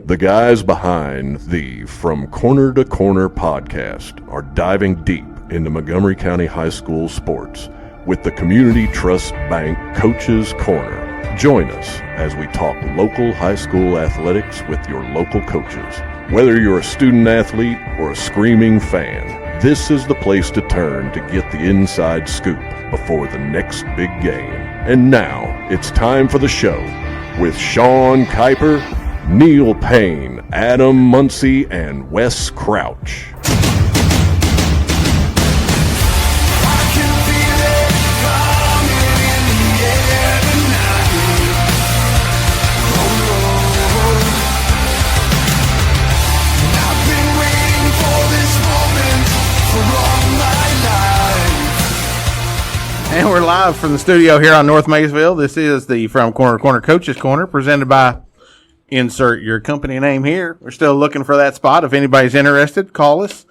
The guys behind the From Corner to Corner podcast are diving deep into Montgomery County High School sports with the Community Trust Bank Coaches Corner. Join us as we talk local high school athletics with your local coaches. Whether you're a student athlete or a screaming fan, this is the place to turn to get the inside scoop before the next big game. And now it's time for the show with Sean Kiper, Neil Payne, Adam Muncy, and Wes Crouch. And we're live from the studio here on North Maysville. This is the From Corner to Corner Coaches Corner, presented by insert your company name here. We're still looking for that spot. If anybody's interested, call us.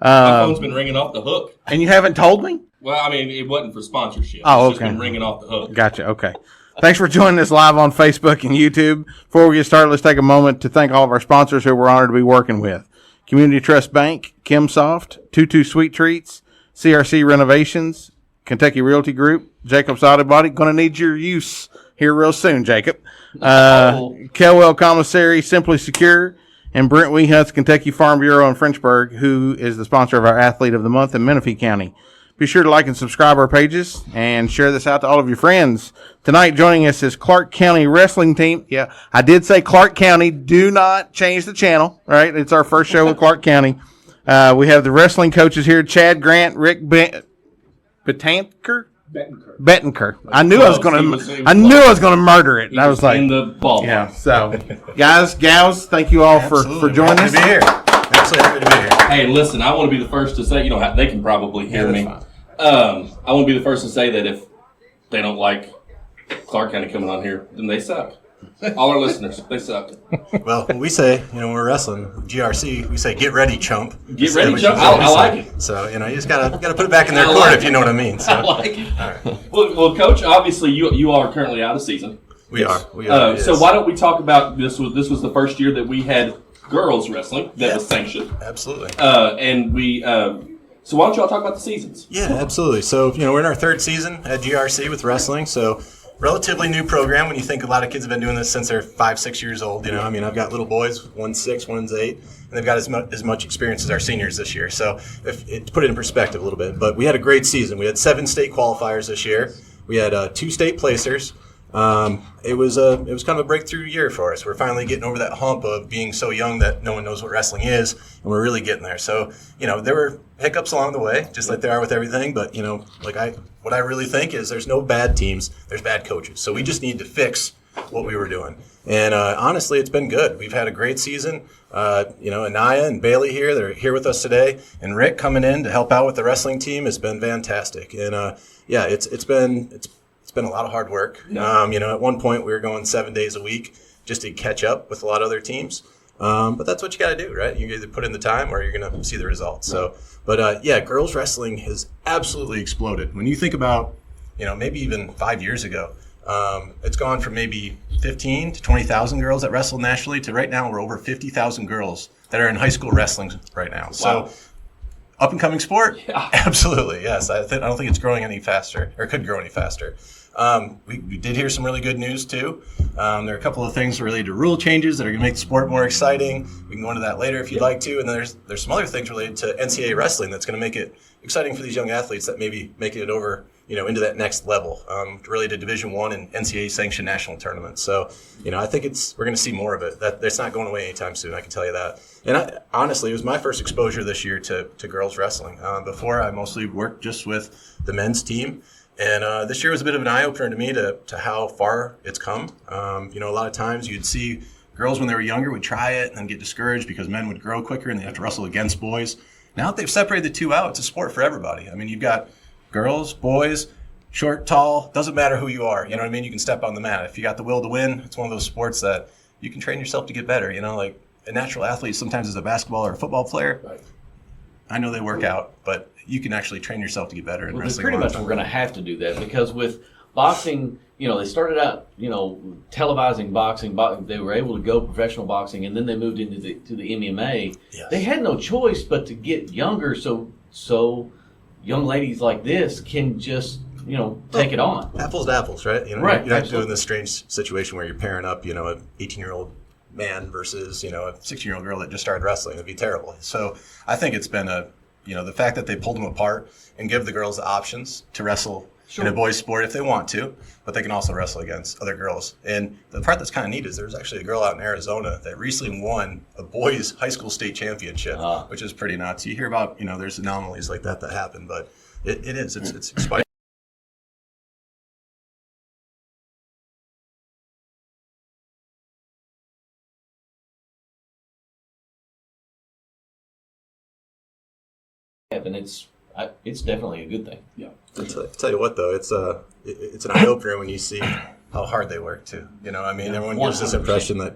My phone's been ringing off the hook. And you haven't told me? Well, I mean, it wasn't for sponsorship. Oh, It's okay. just been ringing off the hook. Gotcha. Okay. Thanks for joining us live on Facebook and YouTube. Before we get started, let's take a moment to thank all of our sponsors who we're honored to be working with. Community Trust Bank, Kimsoft, 22 Sweet Treats, CRC Renovations, Kentucky Realty Group, Jacob's Auto Body. Going to need your use here real soon, Jacob. Kelwell Commissary, Simply Secure, and Brent Weehunt's Kentucky Farm Bureau in Frenchburg, who is the sponsor of our Athlete of the Month in Menifee County. Be sure to like and subscribe our pages and share this out to all of your friends. Tonight joining us is Clark County Wrestling Team. Yeah, I did say Clark County. Do not change the channel, right? It's our first show with Clark County. We have the wrestling coaches here, Chad Grant, Ric Betancur. Betancur. I knew I was going to murder it. And I was like, in the ball. Yeah. So, guys, gals, thank you all for joining us. Happy to be here. Absolutely happy to be here. Hey, listen, I want to be the first to say, they can probably hear me. I want to be the first to say that if they don't like Clark County coming on here, then they suck. All our listeners, they suck. Well, we say, when we're wrestling GRC, we say, "Get ready, chump." Get ready, chump. I like it. So you just gotta put it back in their court if you know what I mean. So. I like it. All right. Well, Coach, obviously you are currently out of season. We are. So why don't we talk about this? Was the first year that we had girls wrestling that was sanctioned? Absolutely. And we. So why don't y'all talk about the seasons? Yeah, absolutely. So we're in our third season at GRC with wrestling. So. Relatively new program when you think a lot of kids have been doing this since they're 5-6 years old. I've got little boys, one's 6, one's 8, and they've got as much experience as our seniors this year. So to put it in perspective a little bit, but we had a great season. We had 7 state qualifiers this year. We had 2 state placers. It was kind of a breakthrough year for us. We're finally getting over that hump of being so young that no one knows what wrestling is, and we're really getting there. So, there were hiccups along the way, just like there are with everything. But, what I really think is there's no bad teams, there's bad coaches. So we just need to fix what we were doing. And honestly, it's been good. We've had a great season. Anaya and Bailey here, they're here with us today. And Rick coming in to help out with the wrestling team has been fantastic. And, it's been a lot of hard work. Yeah. At one point we were going 7 days a week just to catch up with a lot of other teams. But that's what you got to do, right? You either put in the time or you're going to see the results. So, girls wrestling has absolutely exploded. When you think about, maybe even 5 years ago, it's gone from maybe 15 to 20,000 girls that wrestle nationally to right now we're over 50,000 girls that are in high school wrestling right now. Wow. So, up and coming sport? Yeah. Absolutely, yes. I don't think it's growing any faster, or could grow any faster. We did hear some really good news too. There are a couple of things related to rule changes that are going to make the sport more exciting. We can go into that later if you'd like to. And then there's some other things related to NCAA wrestling that's going to make it exciting for these young athletes that maybe making it over, into that next level, related to Division I and NCAA sanctioned national tournaments. So, I think we're going to see more of it. That's not going away anytime soon. I can tell you that. And honestly, it was my first exposure this year to girls wrestling. Before, I mostly worked just with the men's team. And this year was a bit of an eye-opener to me to how far it's come. A lot of times you'd see girls when they were younger would try it and then get discouraged because men would grow quicker and they have to wrestle against boys. Now that they've separated the two out, it's a sport for everybody. You've got girls, boys, short, tall, doesn't matter who you are. You know what I mean? You can step on the mat. If you got the will to win, it's one of those sports that you can train yourself to get better. Like a natural athlete sometimes is a basketball or a football player. Right. I know they work out, but you can actually train yourself to get better in wrestling. Pretty much we're going to have to do that because with boxing, they started out, televising boxing. They were able to go professional boxing, and then they moved into the MMA. Yes. They had no choice but to get younger, so young ladies like this can just, take it on. Apples to apples, right? Right, You're not doing this strange situation where you're pairing up, an 18-year-old man versus, a 16-year-old girl that just started wrestling. It'd be terrible. So I think it's been the fact that they pulled them apart and give the girls the options to wrestle in a boys' sport if they want to, but they can also wrestle against other girls. And the part that's kind of neat is there's actually a girl out in Arizona that recently won a boys' high school state championship, which is pretty nuts. You hear about, there's anomalies like that happen, but it's exciting. And it's definitely a good thing. Yeah. I'll tell you what, though, it's an eye-opener when you see how hard they work, too. Everyone gives this impression that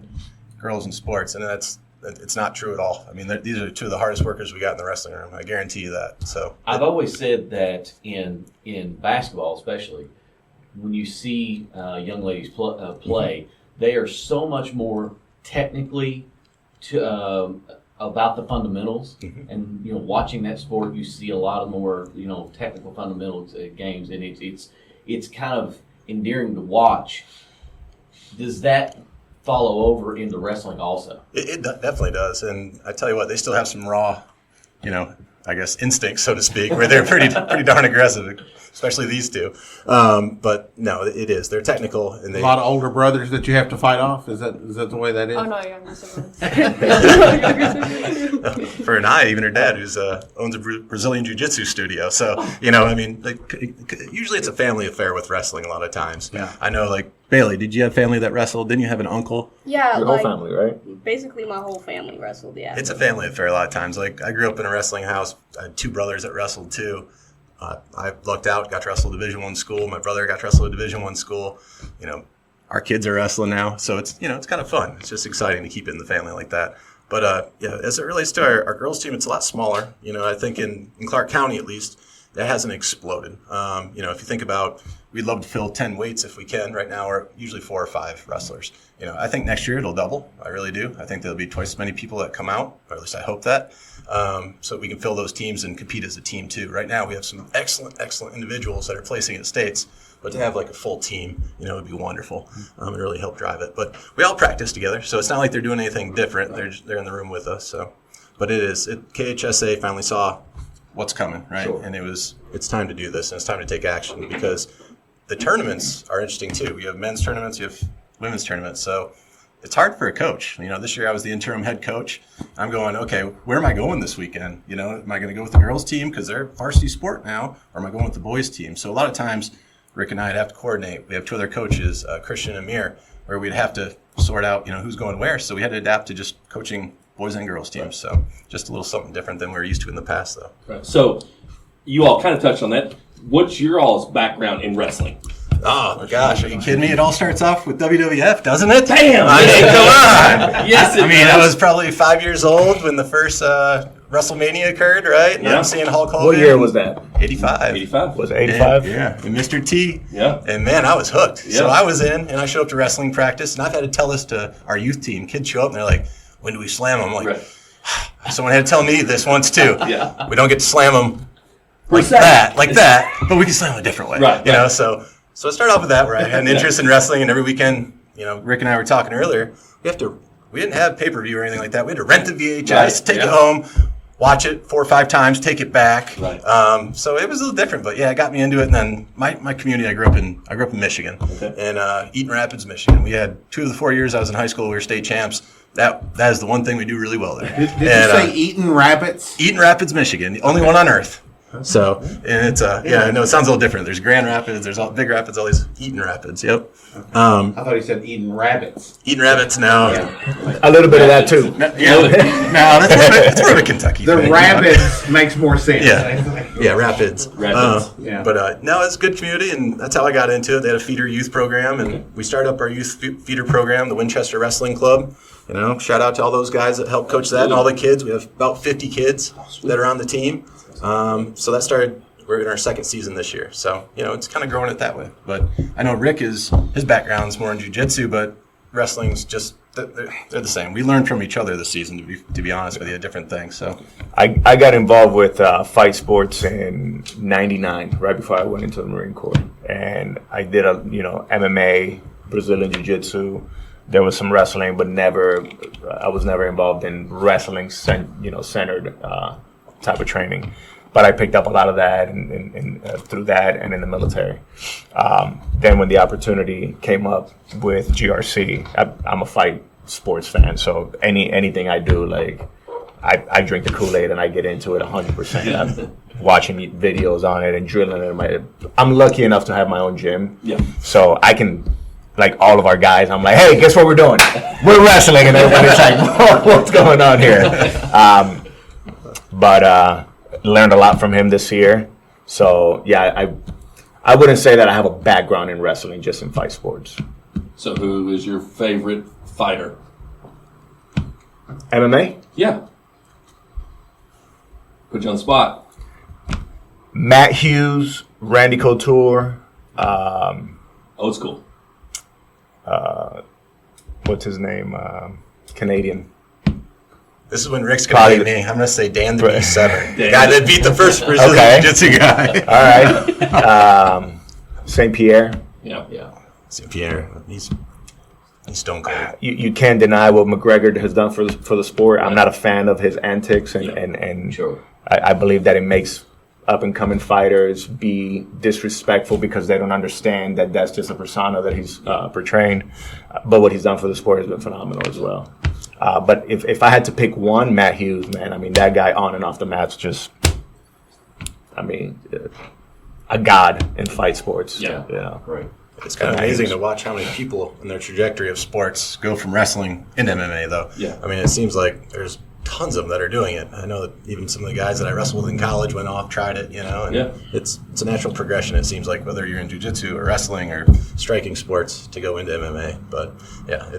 girls in sports, and it's not true at all. I mean, these are two of the hardest workers we got in the wrestling room. I guarantee you that. So I've always said that in basketball, especially, when you see young ladies play, they are so much more technically about the fundamentals, and watching that sport, you see a lot of more technical fundamentals games, and it's kind of endearing to watch. Does that follow over into wrestling also? It definitely does, and I tell you what, they still have some raw, I guess instincts, so to speak, where they're pretty darn aggressive, especially these two. But no, it is. They're technical, and A lot of older brothers that you have to fight off. Is that the way that is? Oh no, younger siblings. For Anaya, even her dad, who's owns a Brazilian jiu-jitsu studio. So usually it's a family affair with wrestling a lot of times. Yeah. I know, like Bailey, did you have family that wrestled? Didn't you have an uncle? Yeah, Your whole family, right? Basically, my whole family wrestled. Yeah. It's a family affair a lot of times. Like, I grew up in a wrestling house. I had two brothers that wrestled too. I lucked out, got to wrestle Division I school. My brother got to wrestle at Division I school. Our kids are wrestling now, so it's kind of fun. It's just exciting to keep it in the family like that. But as it relates to our girls team, it's a lot smaller. I think in Clark County at least, that hasn't exploded. If you think about, we'd love to fill 10 weights if we can. Right now, we're usually 4 or 5 wrestlers. I think next year it'll double. I really do. I think there'll be twice as many people that come out, or at least I hope that, so we can fill those teams and compete as a team too. Right now, we have some excellent individuals that are placing at states, but to have like a full team, would be wonderful and really help drive it. But we all practice together, so it's not like they're doing anything different. They're in the room with us. So, but KHSA finally saw what's coming, right? Sure. And it's time to do this, and it's time to take action, because the tournaments are interesting too. We have men's tournaments, you have women's tournaments, so it's hard for a coach. This year I was the interim head coach. I'm going, okay, where am I going this weekend? Am I going to go with the girls team because they're varsity sport now, or am I going with the boys team? So a lot of times Rick and I'd have to coordinate. We have 2 other coaches, Christian and Amir, where we'd have to sort out, who's going where. So we had to adapt to just coaching boys and girls teams. So just a little something different than we were used to in the past, though. Right. So you all kind of touched on that. What's your all's background in wrestling? Oh, my gosh. Are you kidding me? It all starts off with WWF, doesn't it? Damn! I mean, come on. Yes, I was probably 5 years old when the first WrestleMania occurred, right? And I'm seeing Hulk Hogan. What year was that? 85. 85. Was it 85? Yeah. And Mr. T. Yeah. And, man, I was hooked. Yeah. So I was in, and I showed up to wrestling practice, and I've had to tell this to our youth team. Kids show up, and they're like, when do we slam them? I'm like, Right. Someone had to tell me this once, too. Yeah. We don't get to slam them like that, but we can slam them a different way. Right. You know, so I started off with that, where I had an interest in wrestling, and every weekend, Rick and I were talking earlier, we didn't have pay-per-view or anything like that. We had to rent the VHS, take it home, watch it 4 or 5 times, take it back. Right. So it was a little different, but yeah, it got me into it. And then my community, I grew up in Michigan, in Eaton Rapids, Michigan. We had 2 of the 4 years I was in high school, we were state champs. That is the one thing we do really well there. Did you say Eaton Rapids? Eaton Rapids, Michigan, the only one on earth. So, and it's I know it sounds a little different. There's Grand Rapids, there's Big Rapids, all these Eaton Rapids. Yep. I thought he said Eaton Rabbits. Eaton Rabbits, no. A little bit of that too. No, that's more of a Kentucky The thing. Rapids makes more sense. Yeah, Rapids. Yeah. But no, it's a good community, and that's how I got into it. They had a feeder youth program, and we started up our youth feeder program, the Winchester Wrestling Club. Shout out to all those guys that helped coach that and all the kids. We have about 50 kids that are on the team. So that started we're in our second season this year. So, it's kind of growing it that way. But I know Rick his background's more in jiu-jitsu, but wrestling's just, they're the same. We learned from each other this season, to be honest with you, different things. So I got involved with fight sports in '99, right before I went into the Marine Corps, and I did MMA, Brazilian Jiu-Jitsu. There was some wrestling, but I was never involved in wrestling, centered type of training. But I picked up a lot of that and through that and in the military. Then when the opportunity came up with GRC, I'm a fight sports fan, so anything I do, like I drink the Kool-Aid and I get into it 100%. I'm watching videos on it and drilling it. I'm lucky enough to have my own gym, so I can. Like all of our guys, I'm like, hey, guess what we're doing? We're wrestling, and everybody's like, what's going on here? But learned a lot from him this year. So yeah, I wouldn't say that I have a background in wrestling, just in fight sports. So who is your favorite fighter? MMA? Yeah. Put you on the spot. Matt Hughes, Randy Couture. Old school. What's his name? Canadian. this is when Rick's going to beat me. I'm going to say Dan the Beast Severn. The guy that beat the first Brazilian Jiu-Jitsu guy. All right. St. Pierre. Yeah. St. Pierre. He's stone cold. You can't deny what McGregor has done for the sport. I'm not a fan of his antics, and Sure. I believe that it makes up-and-coming fighters be disrespectful because they don't understand that that's just a persona that he's portraying. But what he's done for the sport has been phenomenal as well. But if I had to pick one, Matt Hughes, man, I mean, that guy on and off the mat's just, a god in fight sports. Yeah. Right. It's kind of amazing to watch how many people in their trajectory of sports go from wrestling into MMA, though. Yeah. I mean, it seems like there's tons of them that are doing it. I know that even some of the guys that I wrestled with in college went off, tried it, and it's a natural progression, it seems like, whether you're in jiu-jitsu or wrestling or striking sports to go into MMA. But, yeah,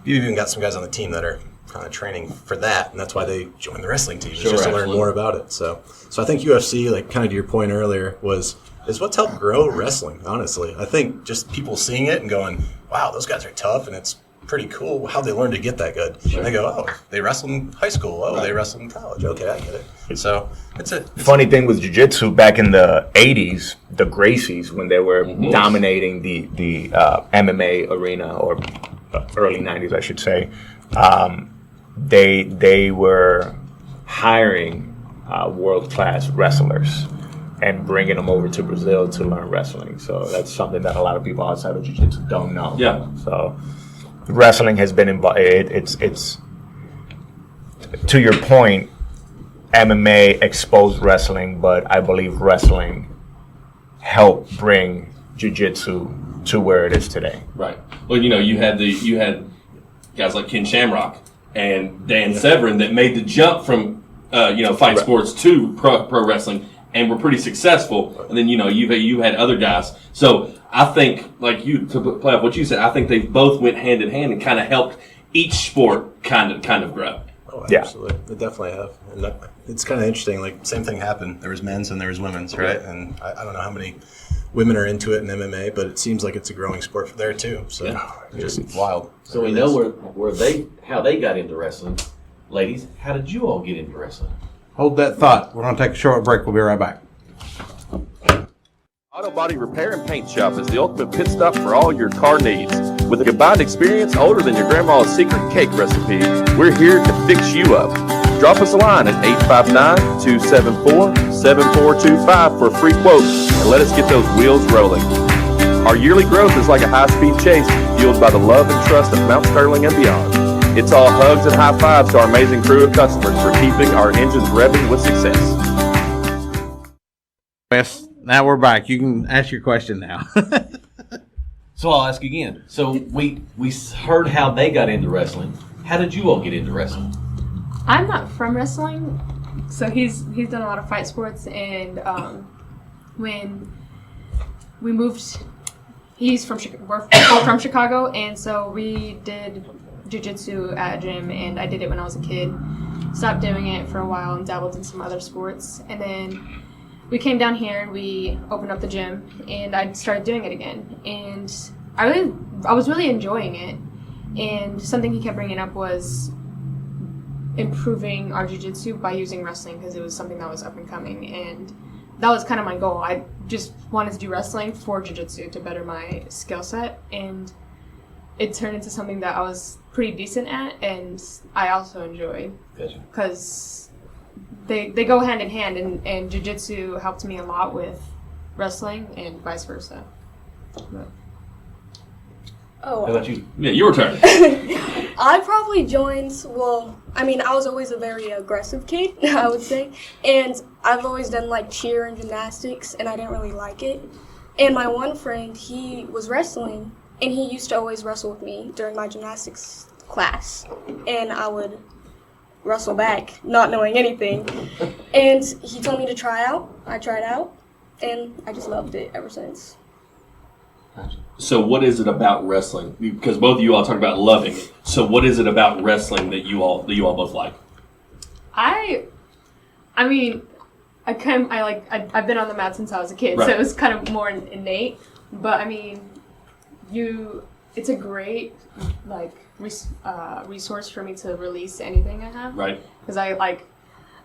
you've even got some guys on the team that are kind of training for that, and that's why they join the wrestling team, just to learn more about it. So I think UFC, like kind of to your point earlier, is what's helped grow wrestling, honestly. I think just people seeing it and going, wow, those guys are tough, and it's pretty cool how they learned to get that good. Sure. And they go, oh, they wrestled in high school. Oh, they wrestled in college. Okay, I get it. So it's funny thing with jiu-jitsu back in the 80s, the Gracies, when they were dominating the MMA arena, or early 90s, I should say, they were hiring world-class wrestlers and bringing them over to Brazil to learn wrestling. So that's something that a lot of people outside of jiu-jitsu don't know. Yeah. So wrestling has been involved. It's to your point, MMA exposed wrestling, but I believe wrestling helped bring jiu-jitsu to where it is today. Right. Well, you had guys like Ken Shamrock and Dan Severn that made the jump from fight sports to pro wrestling and were pretty successful. And then you had other guys. So I think, like you, to play off what you said, I think they both went hand in hand and kind of helped each sport kind of grow. Oh, absolutely. They definitely have. And it's kind of interesting. Like, same thing happened. There was men's and there was women's, right? And I don't know how many women are into it in MMA, but it seems like it's a growing sport there too. So just wild. So we know how they got into wrestling. Ladies, how did you all get into wrestling? Hold that thought. We're going to take a short break. We'll be right back. Auto Body Repair and Paint Shop is the ultimate pit stop for all your car needs. With a combined experience older than your grandma's secret cake recipe, we're here to fix you up. Drop us a line at 859-274-7425 for a free quote and let us get those wheels rolling. Our yearly growth is like a high-speed chase fueled by the love and trust of Mount Sterling and beyond. It's all hugs and high fives to our amazing crew of customers for keeping our engines revving with success. Yes, now we're back. You can ask your question now. So I'll ask again. So we heard how they got into wrestling. How did you all get into wrestling? I'm not from wrestling, so he's done a lot of fight sports, and when we moved, we're from Chicago, and so we did jiu-jitsu at a gym, and I did it when I was a kid. Stopped doing it for a while and dabbled in some other sports, and then we came down here and we opened up the gym, and I started doing it again. And I was really enjoying it. And something he kept bringing up was improving our jiu-jitsu by using wrestling, because it was something that was up and coming, and that was kind of my goal. I just wanted to do wrestling for jiu-jitsu to better my skill set, and it turned into something that I was pretty decent at, and I also enjoyed, because they go hand in hand, and jiu-jitsu helped me a lot with wrestling and vice versa. But. Oh, How about you? Yeah, your turn. I probably joined, I was always a very aggressive kid, I would say. And I've always done like cheer and gymnastics, and I didn't really like it. And my one friend, he was wrestling, and he used to always wrestle with me during my gymnastics class. And I would wrestle back, not knowing anything. And he told me to try out. I tried out, and I just loved it ever since. So what is it about wrestling? Because both of you all talk about loving it. So what is it about wrestling that you all both like? I've been on the mat since I was a kid, Right. so it was kind of more innate. But it's a great resource for me to release anything I have. Right. Because I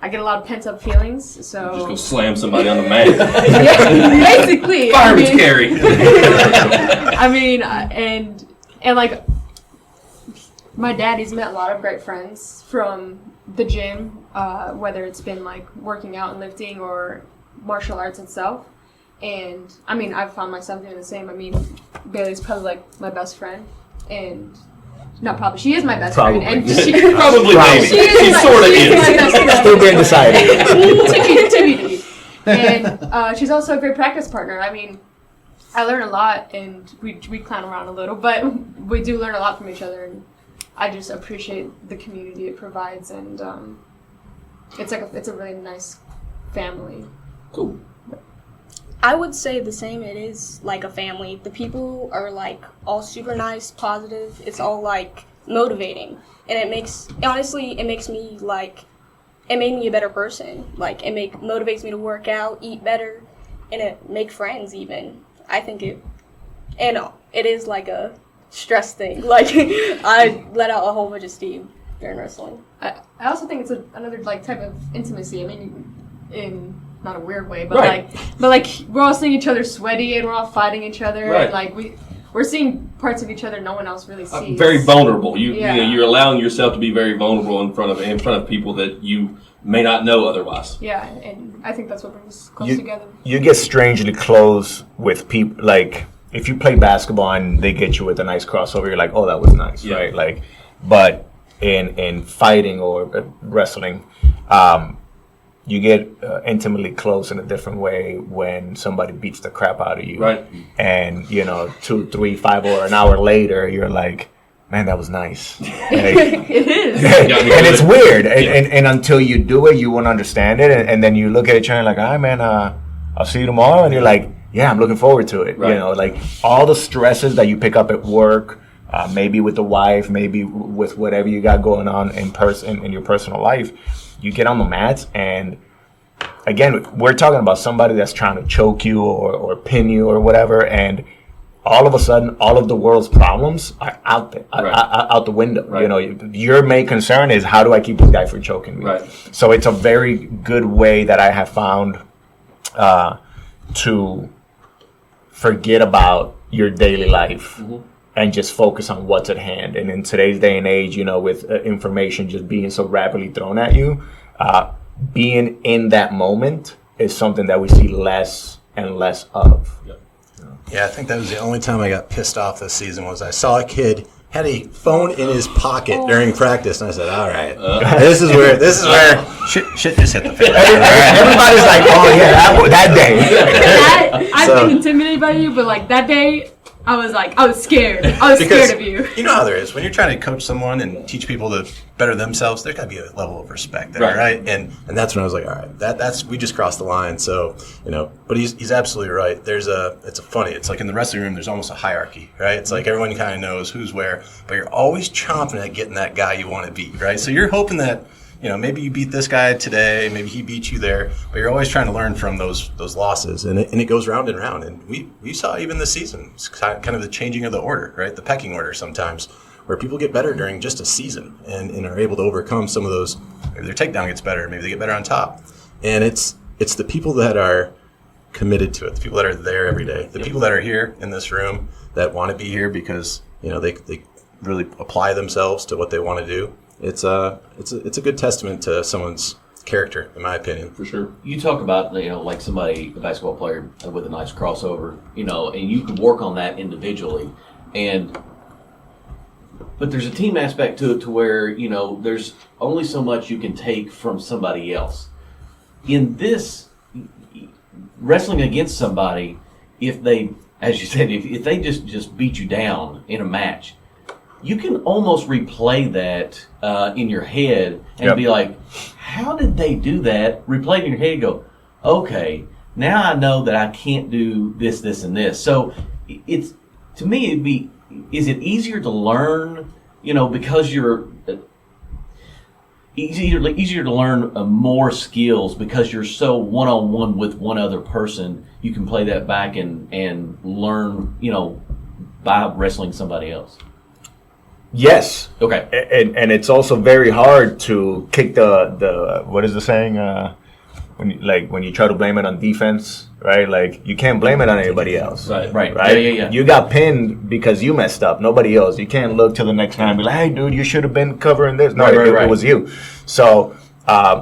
get a lot of pent up feelings. So Just go slam somebody on the mat. yeah, basically. Fireman's carry. And my dad, he's met a lot of great friends from the gym, whether it's been like working out and lifting or martial arts itself. And I've found myself doing the same. Bailey's probably like my best friend, and not probably, she is my best friend, and she Probably maybe. She sort of is. my best friend. Still being decided. TBD. And she's also a great practice partner. I learn a lot, and we clown around a little, but we do learn a lot from each other, and I just appreciate the community it provides, and it's a really nice family. Cool. I would say the same. It is like a family. The people are like all super nice, positive. It's all like motivating, and it makes me like, it made me a better person. Like motivates me to work out, eat better, and it make friends even. I think it is like a stress thing. Like I let out a whole bunch of steam during wrestling. I also think it's another like type of intimacy. In not a weird way, but Right. We're all seeing each other sweaty, and we're all fighting each other, Right. and we're seeing parts of each other no one else really sees. Very vulnerable. Yeah. You're allowing yourself to be very vulnerable in front of people that you may not know otherwise. Yeah, and I think that's what brings us close together. You get strangely close with people. Like if you play basketball and they get you with a nice crossover, you're like, oh, that was nice, Yeah. right? But in fighting or wrestling, you get intimately close in a different way when somebody beats the crap out of you. Right. And 2, 3, 5, or an hour later, you're like, man, that was nice. Like, It is. and it's weird. And until you do it, you won't understand it. And then you look at each other like, all right, man, I'll see you tomorrow. And you're like, yeah, I'm looking forward to it. Right. Like all the stresses that you pick up at work, maybe with the wife, maybe with whatever you got going on in your personal life, you get on the mats, and again, we're talking about somebody that's trying to choke you or pin you or whatever, and all of a sudden, all of the world's problems are out the window. Right. Your main concern is, how do I keep this guy from choking me? Right. So it's a very good way that I have found to forget about your daily life. Mm-hmm. And just focus on what's at hand. And in today's day and age, with information just being so rapidly thrown at you, being in that moment is something that we see less and less of. Yep. Yeah, I think that was the only time I got pissed off this season was I saw a kid had a phone in his pocket during practice, and I said, all right, this is where shit just hit the fan. Everybody's like, oh yeah, that day. I've been intimidated by you, but that day, I was scared. I was scared of you. You know how there is. When you're trying to coach someone and teach people to better themselves, there's got to be a level of respect there, right? And that's when I was like, all right, that's we just crossed the line. So, but he's absolutely right. It's like in the wrestling room, there's almost a hierarchy, right? It's like everyone kind of knows who's where, but you're always chomping at getting that guy you want to beat, right? So you're hoping that maybe you beat this guy today, maybe he beat you there, but you're always trying to learn from those losses, and it goes round and round. And we saw even this season, it's kind of the changing of the order, right? The pecking order sometimes, where people get better during just a season and are able to overcome some of those. Maybe their takedown gets better, maybe they get better on top, and it's the people that are committed to it, the people that are there every day, the people that are here in this room that want to be here because they really apply themselves to what they want to do. It's a good testament to someone's character, in my opinion. For sure. You talk about, like somebody, a basketball player with a nice crossover, and you can work on that individually. But there's a team aspect to it to where, there's only so much you can take from somebody else. In this, wrestling against somebody, if they, as you said, if they just beat you down in a match, you can almost replay that in your head and be like, how did they do that? Replay it in your head and go, okay, now I know that I can't do this, this, and this. So it's, to me, is it easier to learn, because you're easier to learn more skills because you're so one-on-one with one other person? You can play that back and learn, by wrestling somebody else. Yes. Okay. And it's also very hard to kick the what is the saying? When you try to blame it on defense, right? Like, you can't blame it on anybody else. Right. Yeah. You got pinned because you messed up, nobody else. You can't look to the next guy and be like, hey, dude, you should have been covering this. No, it was you. So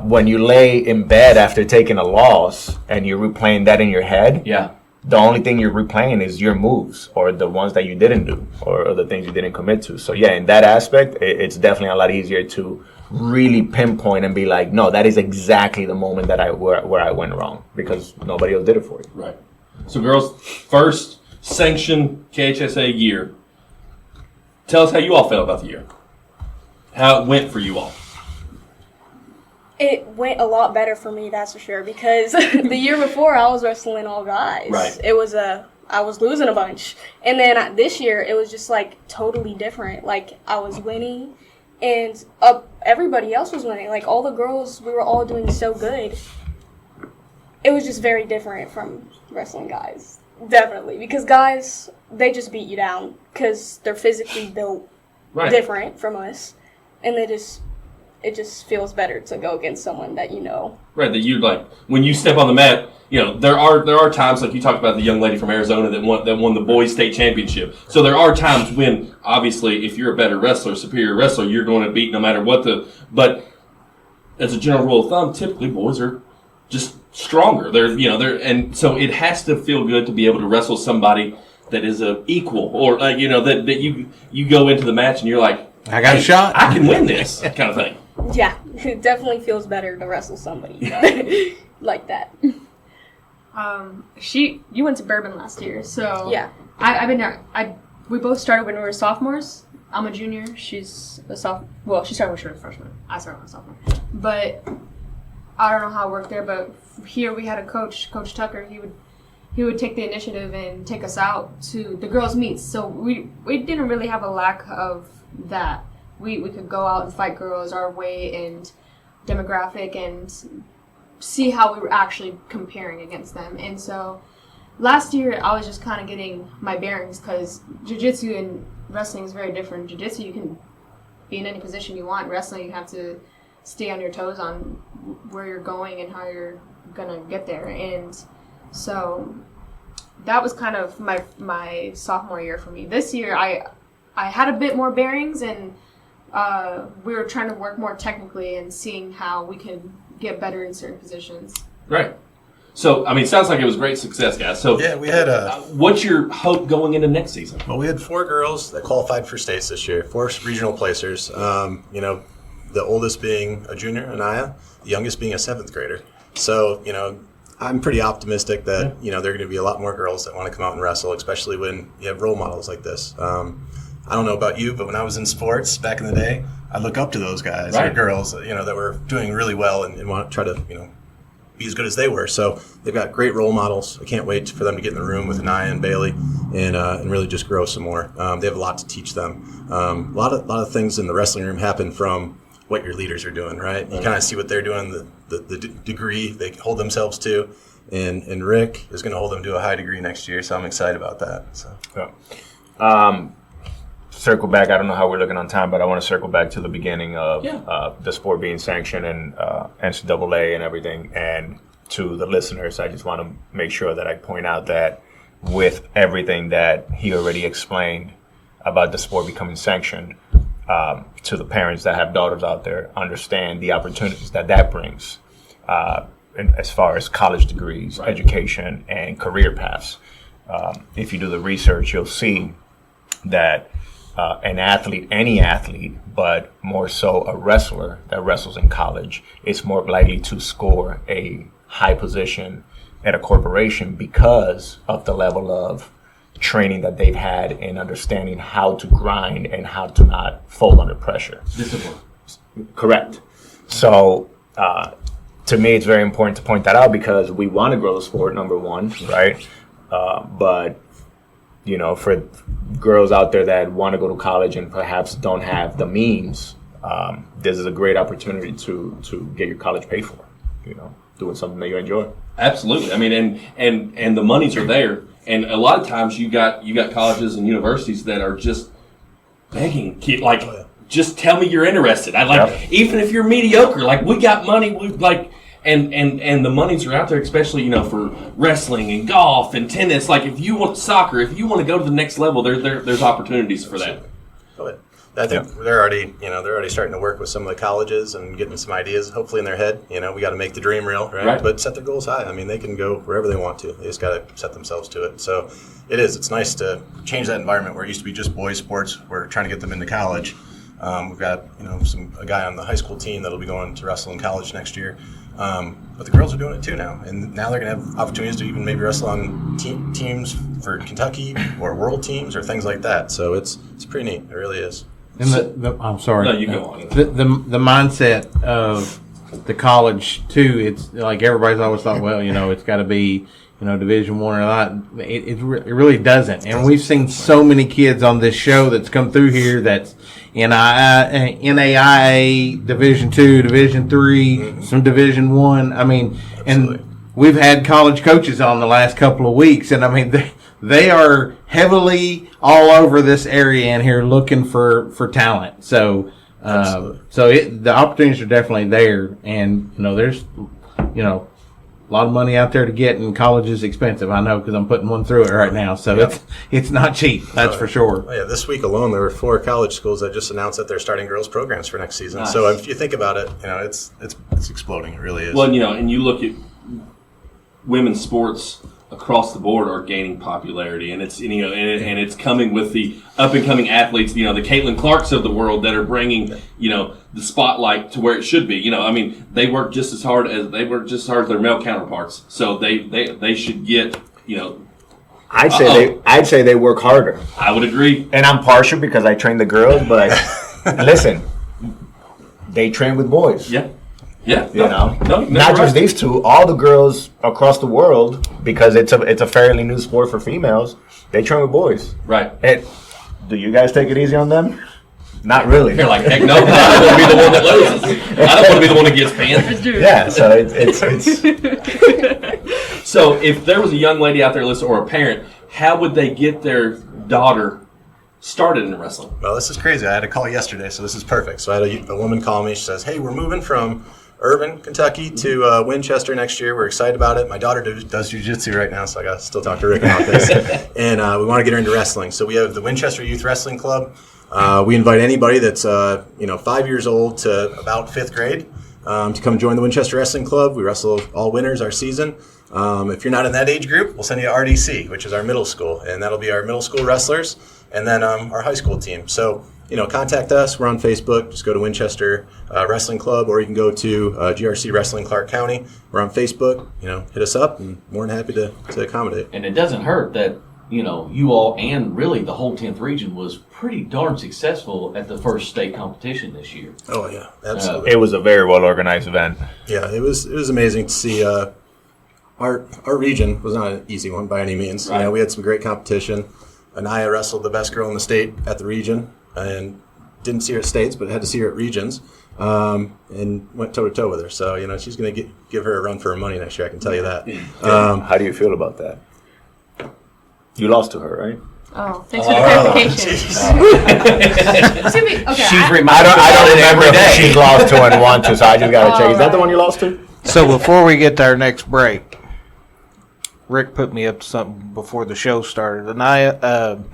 when you lay in bed after taking a loss and you're replaying that in your head, the only thing you're replaying is your moves or the ones that you didn't do or the things you didn't commit to. So, in that aspect, it's definitely a lot easier to really pinpoint and be like, no, that is exactly the moment that where I went wrong because nobody else did it for you. Right. So, girls, first sanctioned KHSA year. Tell us how you all felt about the year. How it went for you all. It went a lot better for me, that's for sure, because the year before I was wrestling all guys. Right. I was losing a bunch. And then this year it was just like totally different. Like, I was winning and everybody else was winning. Like, all the girls, we were all doing so good. It was just very different from wrestling guys. Definitely. Because guys, they just beat you down because they're physically built different from us. And it just feels better to go against someone that you know. Right, that you like when you step on the mat. There are times, like you talked about the young lady from Arizona that won the boys state championship. So there are times when, obviously, if you're a better wrestler, superior wrestler, you're going to beat no matter what But as a general rule of thumb, typically boys are just stronger. And so it has to feel good to be able to wrestle somebody that is a equal, or that you go into the match and you're like, I got a shot. I can win this kind of thing. Yeah, it definitely feels better to wrestle somebody like that. You went to Bourbon last year, so yeah. I've been there. We both started when we were sophomores. I'm a junior. She's a sophomore. Well, she started when she was a freshman. I started when I was a sophomore. But I don't know how it worked there. But here we had a coach, Coach Tucker. He would take the initiative and take us out to the girls' meets. So we didn't really have a lack of that. We could go out and fight girls our way and demographic and see how we were actually comparing against them. And so last year I was just kind of getting my bearings because jiu-jitsu and wrestling is very different. Jiu-jitsu, you can be in any position you want. Wrestling, you have to stay on your toes on where you're going and how you're going to get there. And so that was kind of my sophomore year for me. This year I had a bit more bearings and we were trying to work more technically and seeing how we could get better in certain positions. Right. So, it sounds like it was great success, guys. So, yeah, we had what's your hope going into next season? Well, we had 4 girls that qualified for states this year, 4 regional placers. The oldest being a junior, Anaya, the youngest being a 7th grader. So, I'm pretty optimistic that, there are going to be a lot more girls that want to come out and wrestle, especially when you have role models like this. I don't know about you, but when I was in sports back in the day, I look up to those guys or girls, that were doing really well and want to try to, be as good as they were. So they've got great role models. I can't wait for them to get in the room with Anaya and Bailey and really just grow some more. They have a lot to teach them. A lot of things in the wrestling room happen from what your leaders are doing, right? You kind of see what they're doing, the degree they hold themselves to, and Rick is going to hold them to a high degree next year, so I'm excited about that. So. Yeah. Circle back. I don't know how we're looking on time, but I want to circle back to the beginning of the sport being sanctioned and NCAA and everything. And to the listeners, I just want to make sure that I point out that with everything that he already explained about the sport becoming sanctioned, to the parents that have daughters out there, understand the opportunities that brings as far as college degrees, education, and career paths. If you do the research, you'll see that an athlete, any athlete, but more so a wrestler that wrestles in college, is more likely to score a high position at a corporation because of the level of training that they've had in understanding how to grind and how to not fold under pressure. Discipline. Correct. So to me, it's very important to point that out because we want to grow the sport, number one, right? But for girls out there that want to go to college and perhaps don't have the means, this is a great opportunity to get your college paid for, doing something that you enjoy. Absolutely. I mean, and the monies are there. And a lot of times you got colleges and universities that are just begging, just tell me you're interested. Even if you're mediocre, we got money, and the monies are out there, especially, for wrestling and golf and tennis. If you want soccer, if you want to go to the next level, there's opportunities for that. I think they're already starting to work with some of the colleges and getting some ideas, hopefully in their head. We got to make the dream real, right? But set their goals high. I mean, they can go wherever they want to. They just got to set themselves to it. So it's nice to change that environment where it used to be just boys sports. We're trying to get them into college. We've got a guy on the high school team that'll be going to wrestle in college next year. But the girls are doing it too now, and now they're going to have opportunities to even maybe wrestle on teams for Kentucky or world teams or things like that. So it's pretty neat. It really is. And I'm sorry. No, you go on. The mindset of the college too. It's like everybody's always thought. Well, it's got to be Division I or not. It really doesn't. And we've seen so many kids on this show that's come through here that's NAIA, Division II, Division III, some Division I. I mean, Absolutely. And we've had college coaches on the last couple of weeks, and I mean they are heavily all over this area in here looking for talent. So the opportunities are definitely there, and there's a lot of money out there to get, and college is expensive. I know because I'm putting one through it right now. So it's not cheap, that's for sure. Oh, yeah, this week alone there were 4 college schools that just announced that they're starting girls programs for next season. Nice. So if you think about it, it's exploding. It really is. Well, and you look at women's sports across the board are gaining popularity, and it's and it's coming with the up and coming athletes, the Caitlin Clarks of the world that are bringing the spotlight to where it should be. I mean, they work just as hard as their male counterparts, so they should get I'd say they work harder. I would agree, and I'm partial because I train the girls, but listen, they train with boys. Yeah. Not just these two. All the girls across the world, because it's a fairly new sport for females. They train with boys, right? And do you guys take it easy on them? Not really. You're like, heck no, I don't want to be the one that loses. I don't want to be the one that gets pinned. Yeah, so it's So if there was a young lady out there listening or a parent, how would they get their daughter started in wrestling? Well, this is crazy. I had a call yesterday, so this is perfect. So I had a woman call me. She says, "Hey, we're moving from Irvine, Kentucky to Winchester next year. We're excited about it. My daughter does jiu-jitsu right now, so I got to still talk to Rick about this. And we want to get her into wrestling. So we have the Winchester Youth Wrestling Club. We invite anybody that's 5 years old to about 5th grade to come join the Winchester Wrestling Club. We wrestle all winners our season. If you're not in that age group, we'll send you to RDC, which is our middle school, and that'll be our middle school wrestlers, and then our high school team. So contact us. We're on Facebook. Just go to Winchester Wrestling Club, or you can go to GRC Wrestling Clark County. We're on Facebook. Hit us up, and more than happy to accommodate. And it doesn't hurt that you all and really the whole 10th region was pretty darn successful at the first state competition this year. Oh yeah, absolutely. It was a very well organized event. Yeah, it was amazing to see. Our region was not an easy one by any means. Right. We had some great competition. Anaya wrestled the best girl in the state at the region, and didn't see her at states, but had to see her at regions. and went toe to toe with her. So she's going to give her a run for her money next year. I can tell you that. How do you feel about that? You lost to her, right? Oh, thanks for the clarification. Okay, She's reminded I don't remember every day. if she's lost to and won to, so I just got to check. Is that the one you lost to? So before we get to our next break, Rick put me up to something before the show started, and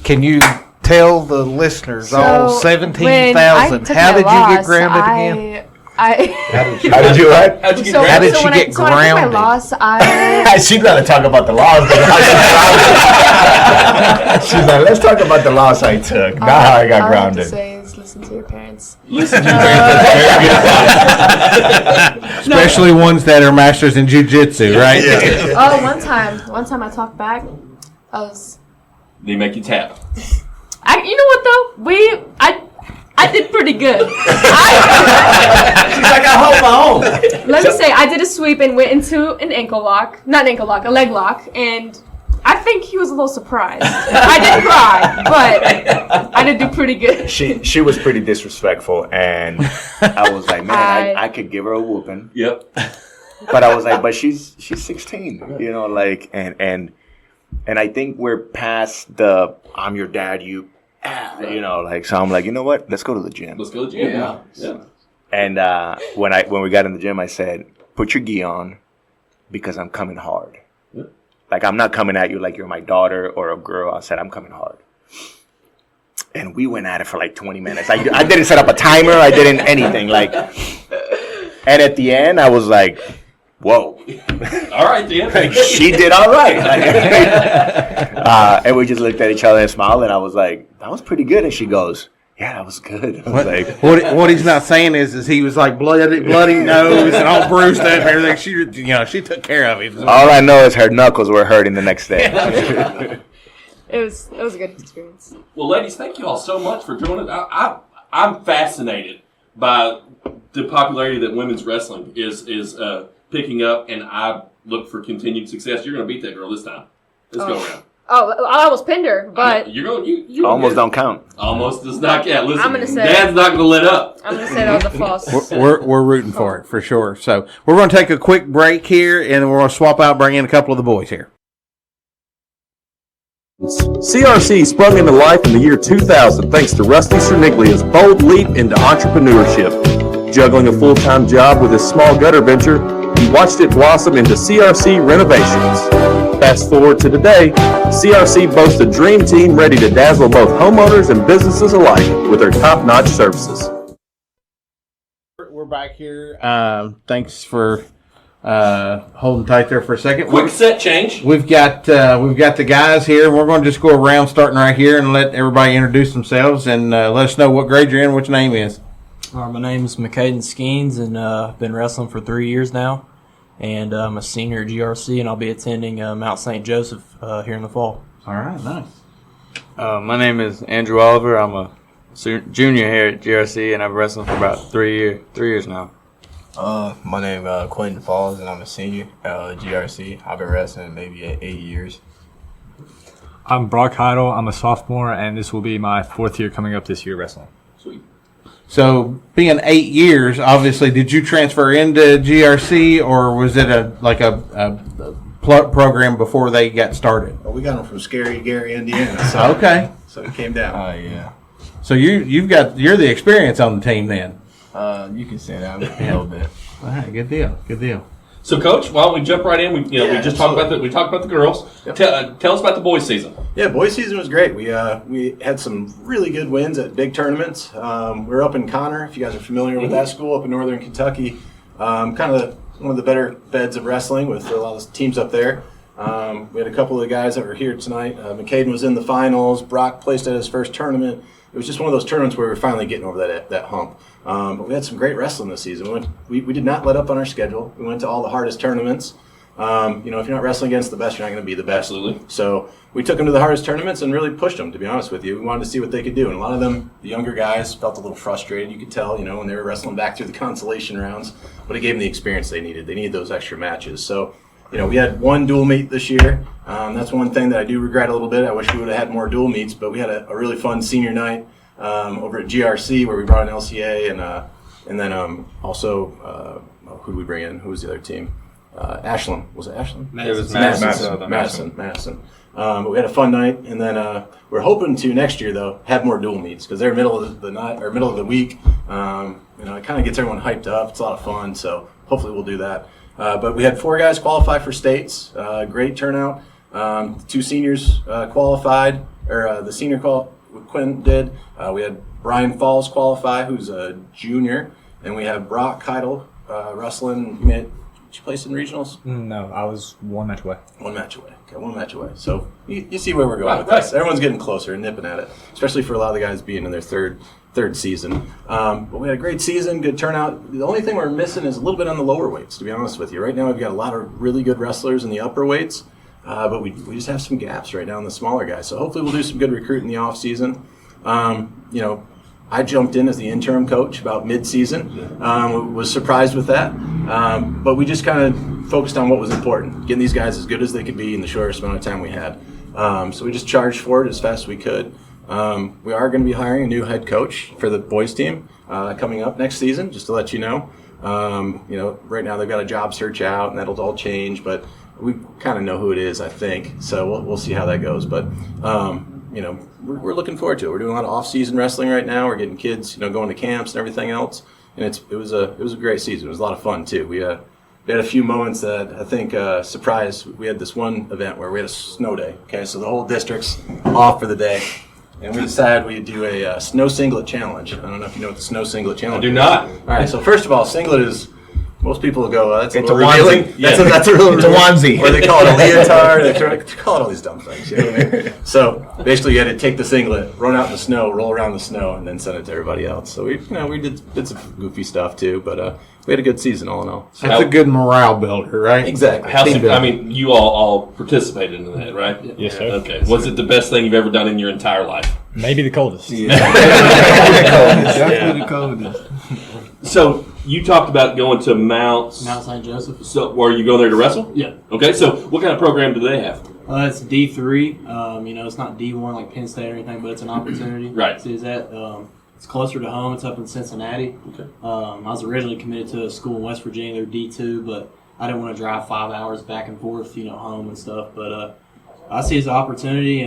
can you tell the listeners, all 17,000, how did you get grounded again? How did you what? How'd you get So, How did so she when get I, so when I took grounded? my loss, She'd rather talk about the loss than how she grounded. She's like, let's talk about the loss I took, not how I got all I have to grounded. say is listen to your parents. Especially ones that are masters in jiu-jitsu, right? Oh, one time I talked back. They make you tap. You know what though? I did pretty good. She's like, I hold my own. Let me say, I did a sweep and went into an a leg lock, and I think he was a little surprised. I didn't cry, but I did do pretty good. She was pretty disrespectful, and I was like, man, I could give her a whooping. Yep. But I was like, but she's 16, like, and I think we're past the I'm your dad, like, so I'm like, you know what? Let's go to the gym. Let's go to the gym. Yeah. And when we got in the gym, I said, put your gi on because I'm coming hard. Yep. Like, I'm not coming at you like you're my daughter or a girl. I said, I'm coming hard. And we went at it for like 20 minutes. I didn't set up a timer. I didn't anything. And at the end, I was like, whoa. All right, Dan. She did all right. And we just looked at each other and smiled, and I was like, that was pretty good. And she goes, yeah, that was good. I was like, What he's not saying is he was like bloody nose and all bruised up and everything. She took care of him. all I know is her knuckles were hurting the next day. It was a good experience. Well, ladies, thank you all so much for joining. I'm fascinated by the popularity that women's wrestling is picking up, and I look for continued success. You're going to beat that girl this time. Let's go around. Oh, I almost pinned her, but You're going. You Almost don't count. Almost does not. Yeah, listen. I'm gonna say- Dad's not going to let up. I'm gonna say that was a false. We're rooting for it for sure. So we're going to take a quick break here, and we're going to swap out, bring in a couple of the boys here. CRC sprung into life in the year 2000 thanks to Rusty Cerniglia's bold leap into entrepreneurship. Juggling a full-time job with his small gutter venture, he watched it blossom into CRC Renovations. Fast forward to today, CRC boasts a dream team ready to dazzle both homeowners and businesses alike with their top-notch services. We're back here. Thanks for holding tight there for a second. Quick set change. We've got the guys here. We're going to just go around starting right here and let everybody introduce themselves and let us know what grade you're in, what your name is. My name is Mikaden Skeens, and I've been wrestling for 3 years now. And I'm a senior at GRC, and I'll be attending Mount St. Joseph here in the fall. All right, nice. My name is Andrew Oliver. I'm a junior here at GRC, and I've been wrestling for about 3 years now. My name is Quentin Falls, and I'm a senior at GRC. I've been wrestling maybe 8 years. I'm Brock Heidel. I'm a sophomore, and this will be my 4th year coming up this year wrestling. Sweet. So, being 8 years, obviously, did you transfer into GRC, or was it a program before they got started? Well, we got them from Scary Gary, Indiana. So, Okay. So it came down. Yeah. So you're the experience on the team then. You can say that a little bit. All right, good deal. So, Coach, why don't we jump right in? We just talked about the girls. Yep. Tell us about the boys' season. Yeah, boys' season was great. We had some really good wins at big tournaments. We were up in Connor, if you guys are familiar with that school, up in northern Kentucky. Kind of one of the better beds of wrestling with a lot of teams up there. We had a couple of the guys that were here tonight. Mikaden was in the finals. Brock placed at his first tournament. It was just one of those tournaments where we were finally getting over that hump. But we had some great wrestling this season. We did not let up on our schedule. We went to all the hardest tournaments. If you're not wrestling against the best, you're not going to be the best. Absolutely. So we took them to the hardest tournaments and really pushed them, to be honest with you. We wanted to see what they could do. And a lot of them, the younger guys, felt a little frustrated. You could tell, when they were wrestling back through the consolation rounds. But it gave them the experience they needed. They needed those extra matches. So, we had one dual meet this year. That's one thing that I do regret a little bit. I wish we would have had more dual meets, but we had a really fun senior night. over at GRC where we brought in LCA and then also who did we bring in? Who was the other team? Ashland. Was it Ashland? It was Madison. Madison. But we had a fun night, and then we're hoping to next year though have more dual meets because they're middle of the night or middle of the week. It kind of gets everyone hyped up. It's a lot of fun, so hopefully we'll do that. But we had 4 guys qualify for states. Great turnout. 2 seniors qualified, or the senior Quinn did. We had Brian Falls qualify, who's a junior, and we have Brock Keidel wrestling. Did you place in regionals? No, I was 1 match away. 1 match away. Okay, 1 match away. So you see where we're going with this. Everyone's getting closer and nipping at it, especially for a lot of the guys being in their third season. But we had a great season, good turnout. The only thing we're missing is a little bit on the lower weights, to be honest with you. Right now we've got a lot of really good wrestlers in the upper weights, but we just have some gaps right now in the smaller guys. So hopefully we'll do some good recruiting in the off season. I jumped in as the interim coach about mid-season. Was surprised with that, but we just kind of focused on what was important, getting these guys as good as they could be in the shortest amount of time we had. So we just charged forward as fast as we could. We are going to be hiring a new head coach for the boys team coming up next season, just to let you know. Right now they've got a job search out, and that'll all change, but we kind of know who it is, I think. So we'll see how that goes. But we're looking forward to it. We're doing a lot of off-season wrestling right now. We're getting kids, going to camps and everything else. And it was a great season. It was a lot of fun too. We had a few moments that I think surprised. We had this one event where we had a snow day. Okay, so the whole district's off for the day. And we decided we'd do a snow singlet challenge. I don't know if you know what the snow singlet challenge is. I do not. All right, so first of all, singlet is, most people go, that's It's a a little revealing. onesie. That's Yeah. a little It's a onesie. Or they call it a leotard. They call it all these dumb things. You know what I mean? So basically you had to take the singlet, run out in the snow, roll around the snow, and then send it to everybody else. So we did some goofy stuff too, but we had a good season all in all. So That's a good morale builder, right? Exactly. You all participated in that, right? Yes, sir. Okay. Was it the best thing you've ever done in your entire life? Maybe the coldest. Definitely the coldest. So you talked about going to Mount St. Joseph. So, were you going there to wrestle? Yeah. Okay. So, what kind of program do they have? It's D3. It's not D1 like Penn State or anything, but it's an opportunity. Right. See that? It's closer to home. It's up in Cincinnati. Okay. I was originally committed to a school in West Virginia. They're D2, but I didn't want to drive 5 hours back and forth, home and stuff. But I see it as an opportunity.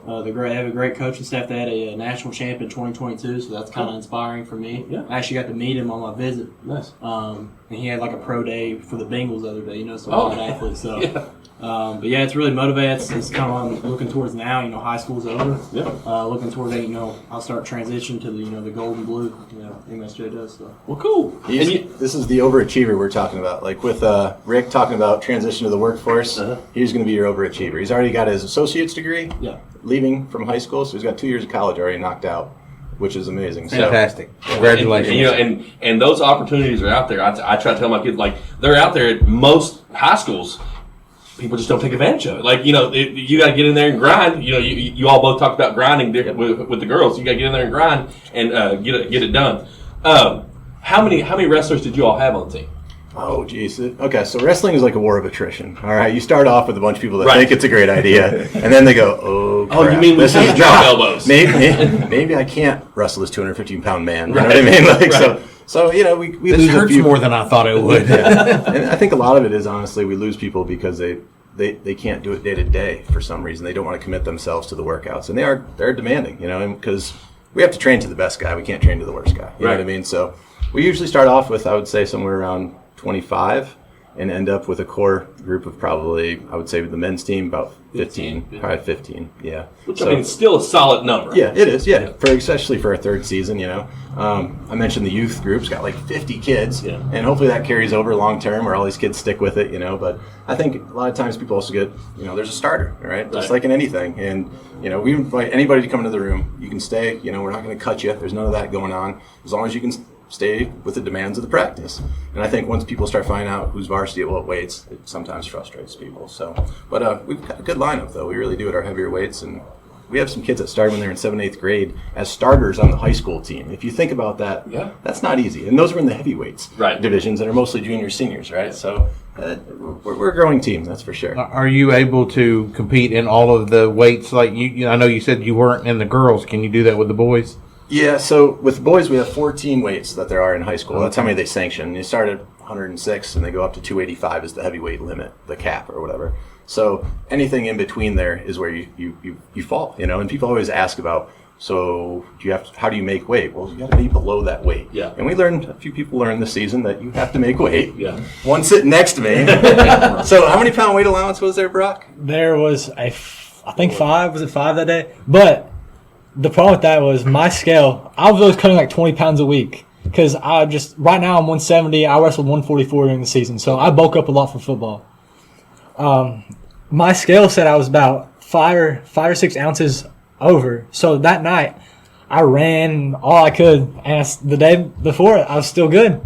They have a great coaching staff. They had a national champ in 2022, so that's kind of inspiring for me. Yeah. I actually got to meet him on my visit. Nice. And he had like a pro day for the Bengals the other day. So I'm an athlete. So. Yeah. But yeah, it's really motivating. It's kind of what I'm looking towards now. High school's over. Yeah. Looking towards that. I'll start transition to the gold and blue. MSJ does. So. Well, cool. This is the overachiever we're talking about. Like with Rick talking about transition to the workforce, he's going to be your overachiever. He's already got his associate's degree. Yeah. Leaving from high school, so he's got 2 years of college already knocked out, which is amazing. Fantastic. So, Congratulations. And those opportunities are out there. I try to tell my kids, they're out there at most high schools. People just don't take advantage of it. You got to get in there and grind. You all both talked about grinding with the girls. You got to get in there and grind and get it done. How many wrestlers did you all have on the team? Oh, geez. Okay, so wrestling is like a war of attrition. All right, you start off with a bunch of people that think it's a great idea, and then they go, "Oh, crap. Oh, you mean we can't drop elbows? Maybe I can't wrestle this 215-pound man." You know what I mean? So we this lose hurts a few more than I thought it would. And I think a lot of it is honestly we lose people because they can't do it day to day for some reason. They don't want to commit themselves to the workouts, and they're demanding, because we have to train to the best guy. We can't train to the worst guy. You know what I mean? So we usually start off with, I would say, somewhere around 25 and end up with a core group of probably, I would say with the men's team, about 15, probably 15, yeah. Which, still a solid number. Yeah, it is, yeah, especially for our third season, I mentioned the youth group's got like 50 kids, and hopefully that carries over long term where all these kids stick with it, but I think a lot of times people also get, there's a starter, right? Just like in anything, and, we invite anybody to come into the room. You can stay, we're not going to cut you. There's none of that going on. As long as you can stay with the demands of the practice. And I think once people start finding out who's varsity at what weights, it sometimes frustrates people. So, but we've got a good lineup though. We really do at our heavier weights, and we have some kids that started when they're in 7th, 8th grade as starters on the high school team. If you think about that, that's not easy. And those were in the heavyweights divisions that are mostly juniors, seniors, right? So We're a growing team, that's for sure. Are you able to compete in all of the weights? Like I know you said you weren't in the girls. Can you do that with the boys? Yeah, so with boys, we have 14 weights that there are in high school. That's how many they sanction. You start at 106, and they go up to 285 is the heavyweight limit, the cap or whatever. So anything in between there is where you fall, And people always ask about, so how do you make weight? Well, you got to be below that weight. Yeah. And a few people learned this season that you have to make weight. Yeah. One sitting next to me. So how many pound weight allowance was there, Brock? There was I think 5. Was it 5 that day? But the problem with that was my scale. I was always cutting like 20 pounds a week because right now I'm 170. I wrestled 144 during the season, so I bulk up a lot for football. My scale said I was about 5 or 6 ounces over. So that night, I ran all I could, and the day before I was still good.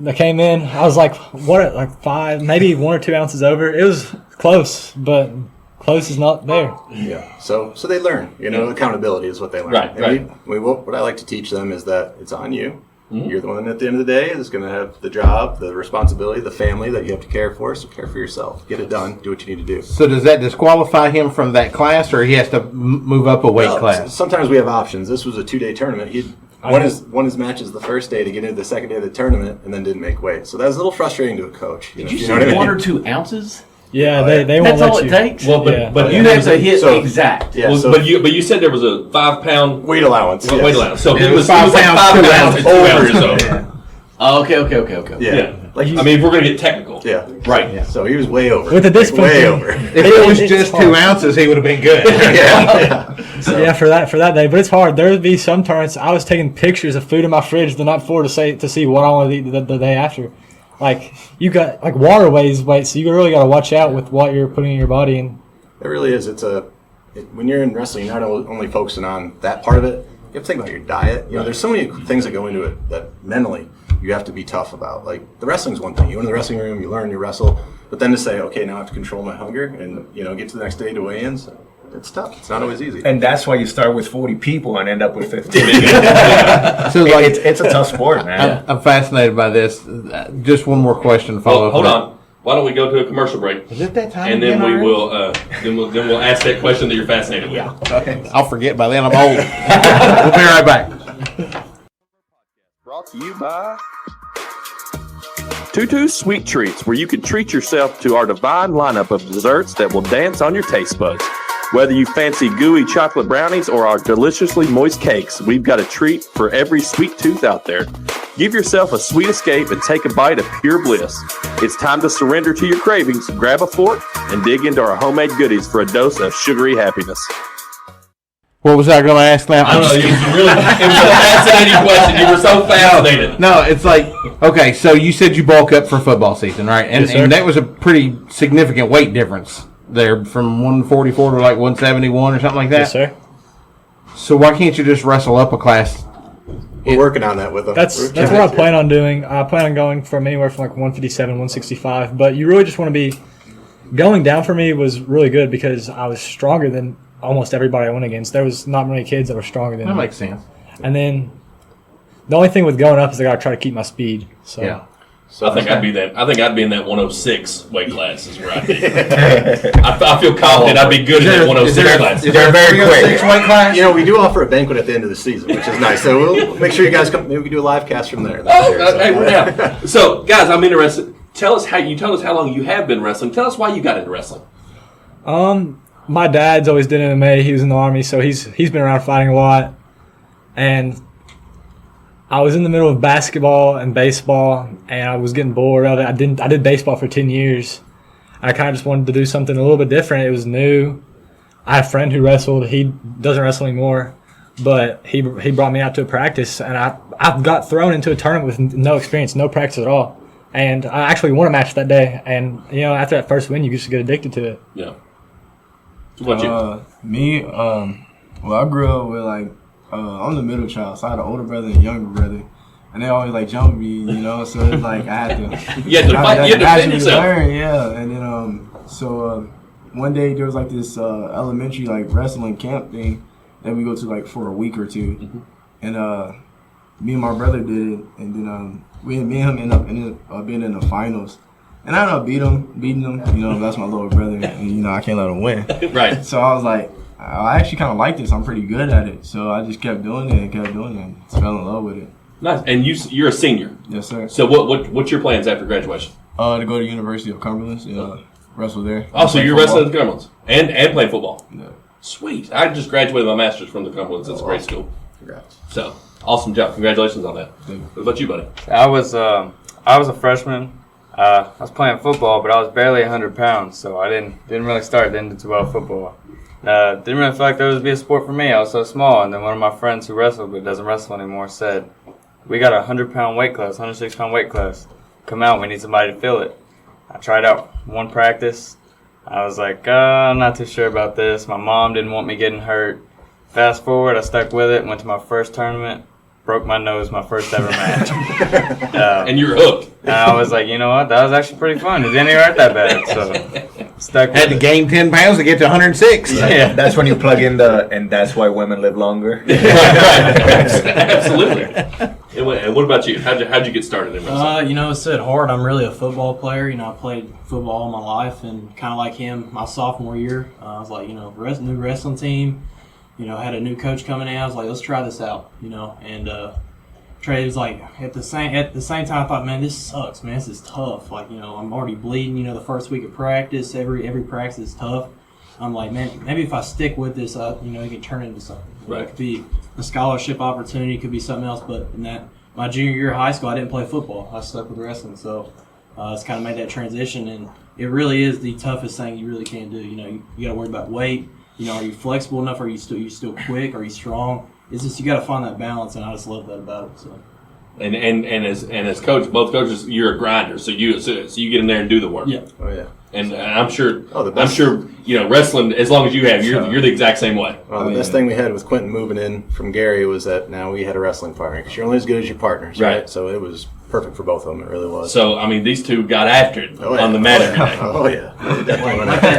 I came in, I was like 5, maybe 1 or 2 ounces over. It was close, but close is not there. Yeah. So they learn. Accountability is what they learn. Right. What I like to teach them is that it's on you. Mm-hmm. You're the one at the end of the day is going to have the job, the responsibility, the family that you have to care for. So care for yourself. Get it done. Do what you need to do. So does that disqualify him from that class, or he has to move up a weight class? Sometimes we have options. This was a 2-day tournament. He won his matches the first day to get into the second day of the tournament, and then didn't make weight. So that was a little frustrating to a coach. Did you say 1 or 2 ounces? Yeah, they won't That's let all you. it takes. Well, but you have to hit exact. Yeah, but you said there was a 5 pound weight allowance. Weight Yes. allowance. So Yeah, he it was was 5 like pounds, 5 2 pounds and 2 ounces over. Okay. Yeah. I mean, if we're going to get technical. Yeah. Right. Yeah. So he was way over. With the discipline way thing. over. If it was just 2 ounces, he would have been good. Yeah, for that day. But it's hard. There would be some tournaments. I was taking pictures of food in my fridge the night before to see what I want to eat the day after. Like you got water weighs weight, so you really got to watch out with what you're putting in your body. And it really is. When you're in wrestling, you're not only focusing on that part of it. You have to think about your diet. There's so many things that go into it that mentally you have to be tough about. Like the wrestling's one thing. You go into the wrestling room, you learn, you wrestle, but then to say, okay, now I have to control my hunger and get to the next day to weigh-ins. It's tough. It's not always easy. And that's why you start with 40 people and end up with 50. So it's a tough sport, man. I'm fascinated by this. Just one more question to follow up. Hold on. Why don't we go to a commercial break? Is it that time? And then again we already? will we'll ask that question that you're fascinated with. Okay. I'll forget by then. I'm old. We'll be right back. Brought to you by Tutu's Sweet Treats, where you can treat yourself to our divine lineup of desserts that will dance on your taste buds. Whether you fancy gooey chocolate brownies or our deliciously moist cakes, we've got a treat for every sweet tooth out there. Give yourself a sweet escape and take a bite of pure bliss. It's time to surrender to your cravings, grab a fork, and dig into our homemade goodies for a dose of sugary happiness. What was I going to ask now? I don't know. It was a fascinating question. You were so fascinated. No, it's like, okay, so you said you bulk up for football season, right? And, Yes, sir. and that was a pretty significant weight difference there from 144 to like 171 or something like that? yes, sir. So why can't you just wrestle up a class? We're working on that with them. That's what I plan on doing. I plan on going from anywhere from like 157, 165. But you really just want to be going down. For me was really good because I was stronger than almost everybody I went against. There was not many kids that were stronger than That me. makes sense. And then the only thing with going up is I got to try to keep my speed. So Yeah. So I think I'd be in that 106 weight class is where I'd be. I feel confident I'd be good in that 106 class. They're very quick. Weight class? We do offer a banquet at the end of the season, which is nice. So we'll make sure you guys come. Maybe we can do a live cast from there. Hey, we're down. So, guys, I'm interested. Tell us how long you have been wrestling. Tell us why you got into wrestling. My dad's always did MMA. He was in the Army, so he's been around fighting a lot. And I was in the middle of basketball and baseball, and I was getting bored of it. I did baseball for 10 years. I kind of just wanted to do something a little bit different. It was new. I have a friend who wrestled. He doesn't wrestle anymore, but he brought me out to a practice, and I got thrown into a tournament with no experience, no practice at all. And I actually won a match that day. And, after that first win, you just get addicted to it. Yeah. What you? Me, well, I grew up with I'm the middle child, so I had an older brother and a younger brother, and they always jump me, so it's like I had to. You had to fight. You had to defend yourself. Learn, yeah, and then so one day there was this elementary wrestling camp thing that we go to for a week or two, and me and my brother did it, and then me and him ended up being in the finals. And I ended up beating him. You know, that's my little brother, and you know I can't let him win. Right. So I was like, I actually kind of like this. I'm pretty good at it. So I just kept doing it and fell in love with it. Nice. And you're a senior. Yes, sir. So what's your plans after graduation? To go to University of Cumberland, wrestle there. Oh, so you're wrestling at the Cumberlands and playing football. Yeah. Sweet. I just graduated my master's from the Cumberlands. It's a great school. Congrats. So awesome job. Congratulations on that. What about you, buddy? I was a freshman. I was playing football, but I was barely 100 pounds, so I didn't really start into 12 football. Didn't really feel like there would be a sport for me. I was so small, and then one of my friends who wrestled but doesn't wrestle anymore said, "We got a 100-pound weight class, 106-pound weight class. Come out, we need somebody to fill it." I tried out one practice. I was like, I'm not too sure about this. My mom didn't want me getting hurt. Fast forward, I stuck with it, went to my first tournament, broke my nose my first ever match. And you were hooked. And I was like, you know what? That was actually pretty fun. It didn't even hurt that bad. So stuck with Had to gain 10 pounds to get to 106. Yeah. That's when you plug in and that's why women live longer. Absolutely. And what about you? How'd you get started in wrestling? You know, it's at heart, I'm really a football player. You know, I played football all my life, and kind of like him, my sophomore year, I was like, you know, new wrestling team. You know, had a new coach coming in. I was like, let's try this out. You know, and Trey was like, at the same time, I thought, man, this sucks, man. This is tough. Like, you know, I'm already bleeding. You know, the first week of practice, every practice is tough. I'm like, man, maybe if I stick with this, you know, it can turn into something. Right. It could be a scholarship opportunity, it could be something else. But in my junior year of high school, I didn't play football. I stuck with wrestling. So it's kind of made that transition. And it really is the toughest thing you really can do. You know, you got to worry about weight. You know, are you flexible enough? Are you still quick? Are you strong? It's just you got to find that balance, and I just love that about it. So. And as coach, both coaches, you're a grinder, so you get in there and do the work. Yeah. Oh yeah. And I'm sure. Oh, the best. I'm sure you know wrestling. As long as you have, you're the exact same way. Well, the best thing we had with Quentin moving in from Gary was that now we had a wrestling partner because you're only as good as your partners, right? So it was perfect for both of them. It really was. So I mean, these two got after it on the mat every day. Oh yeah.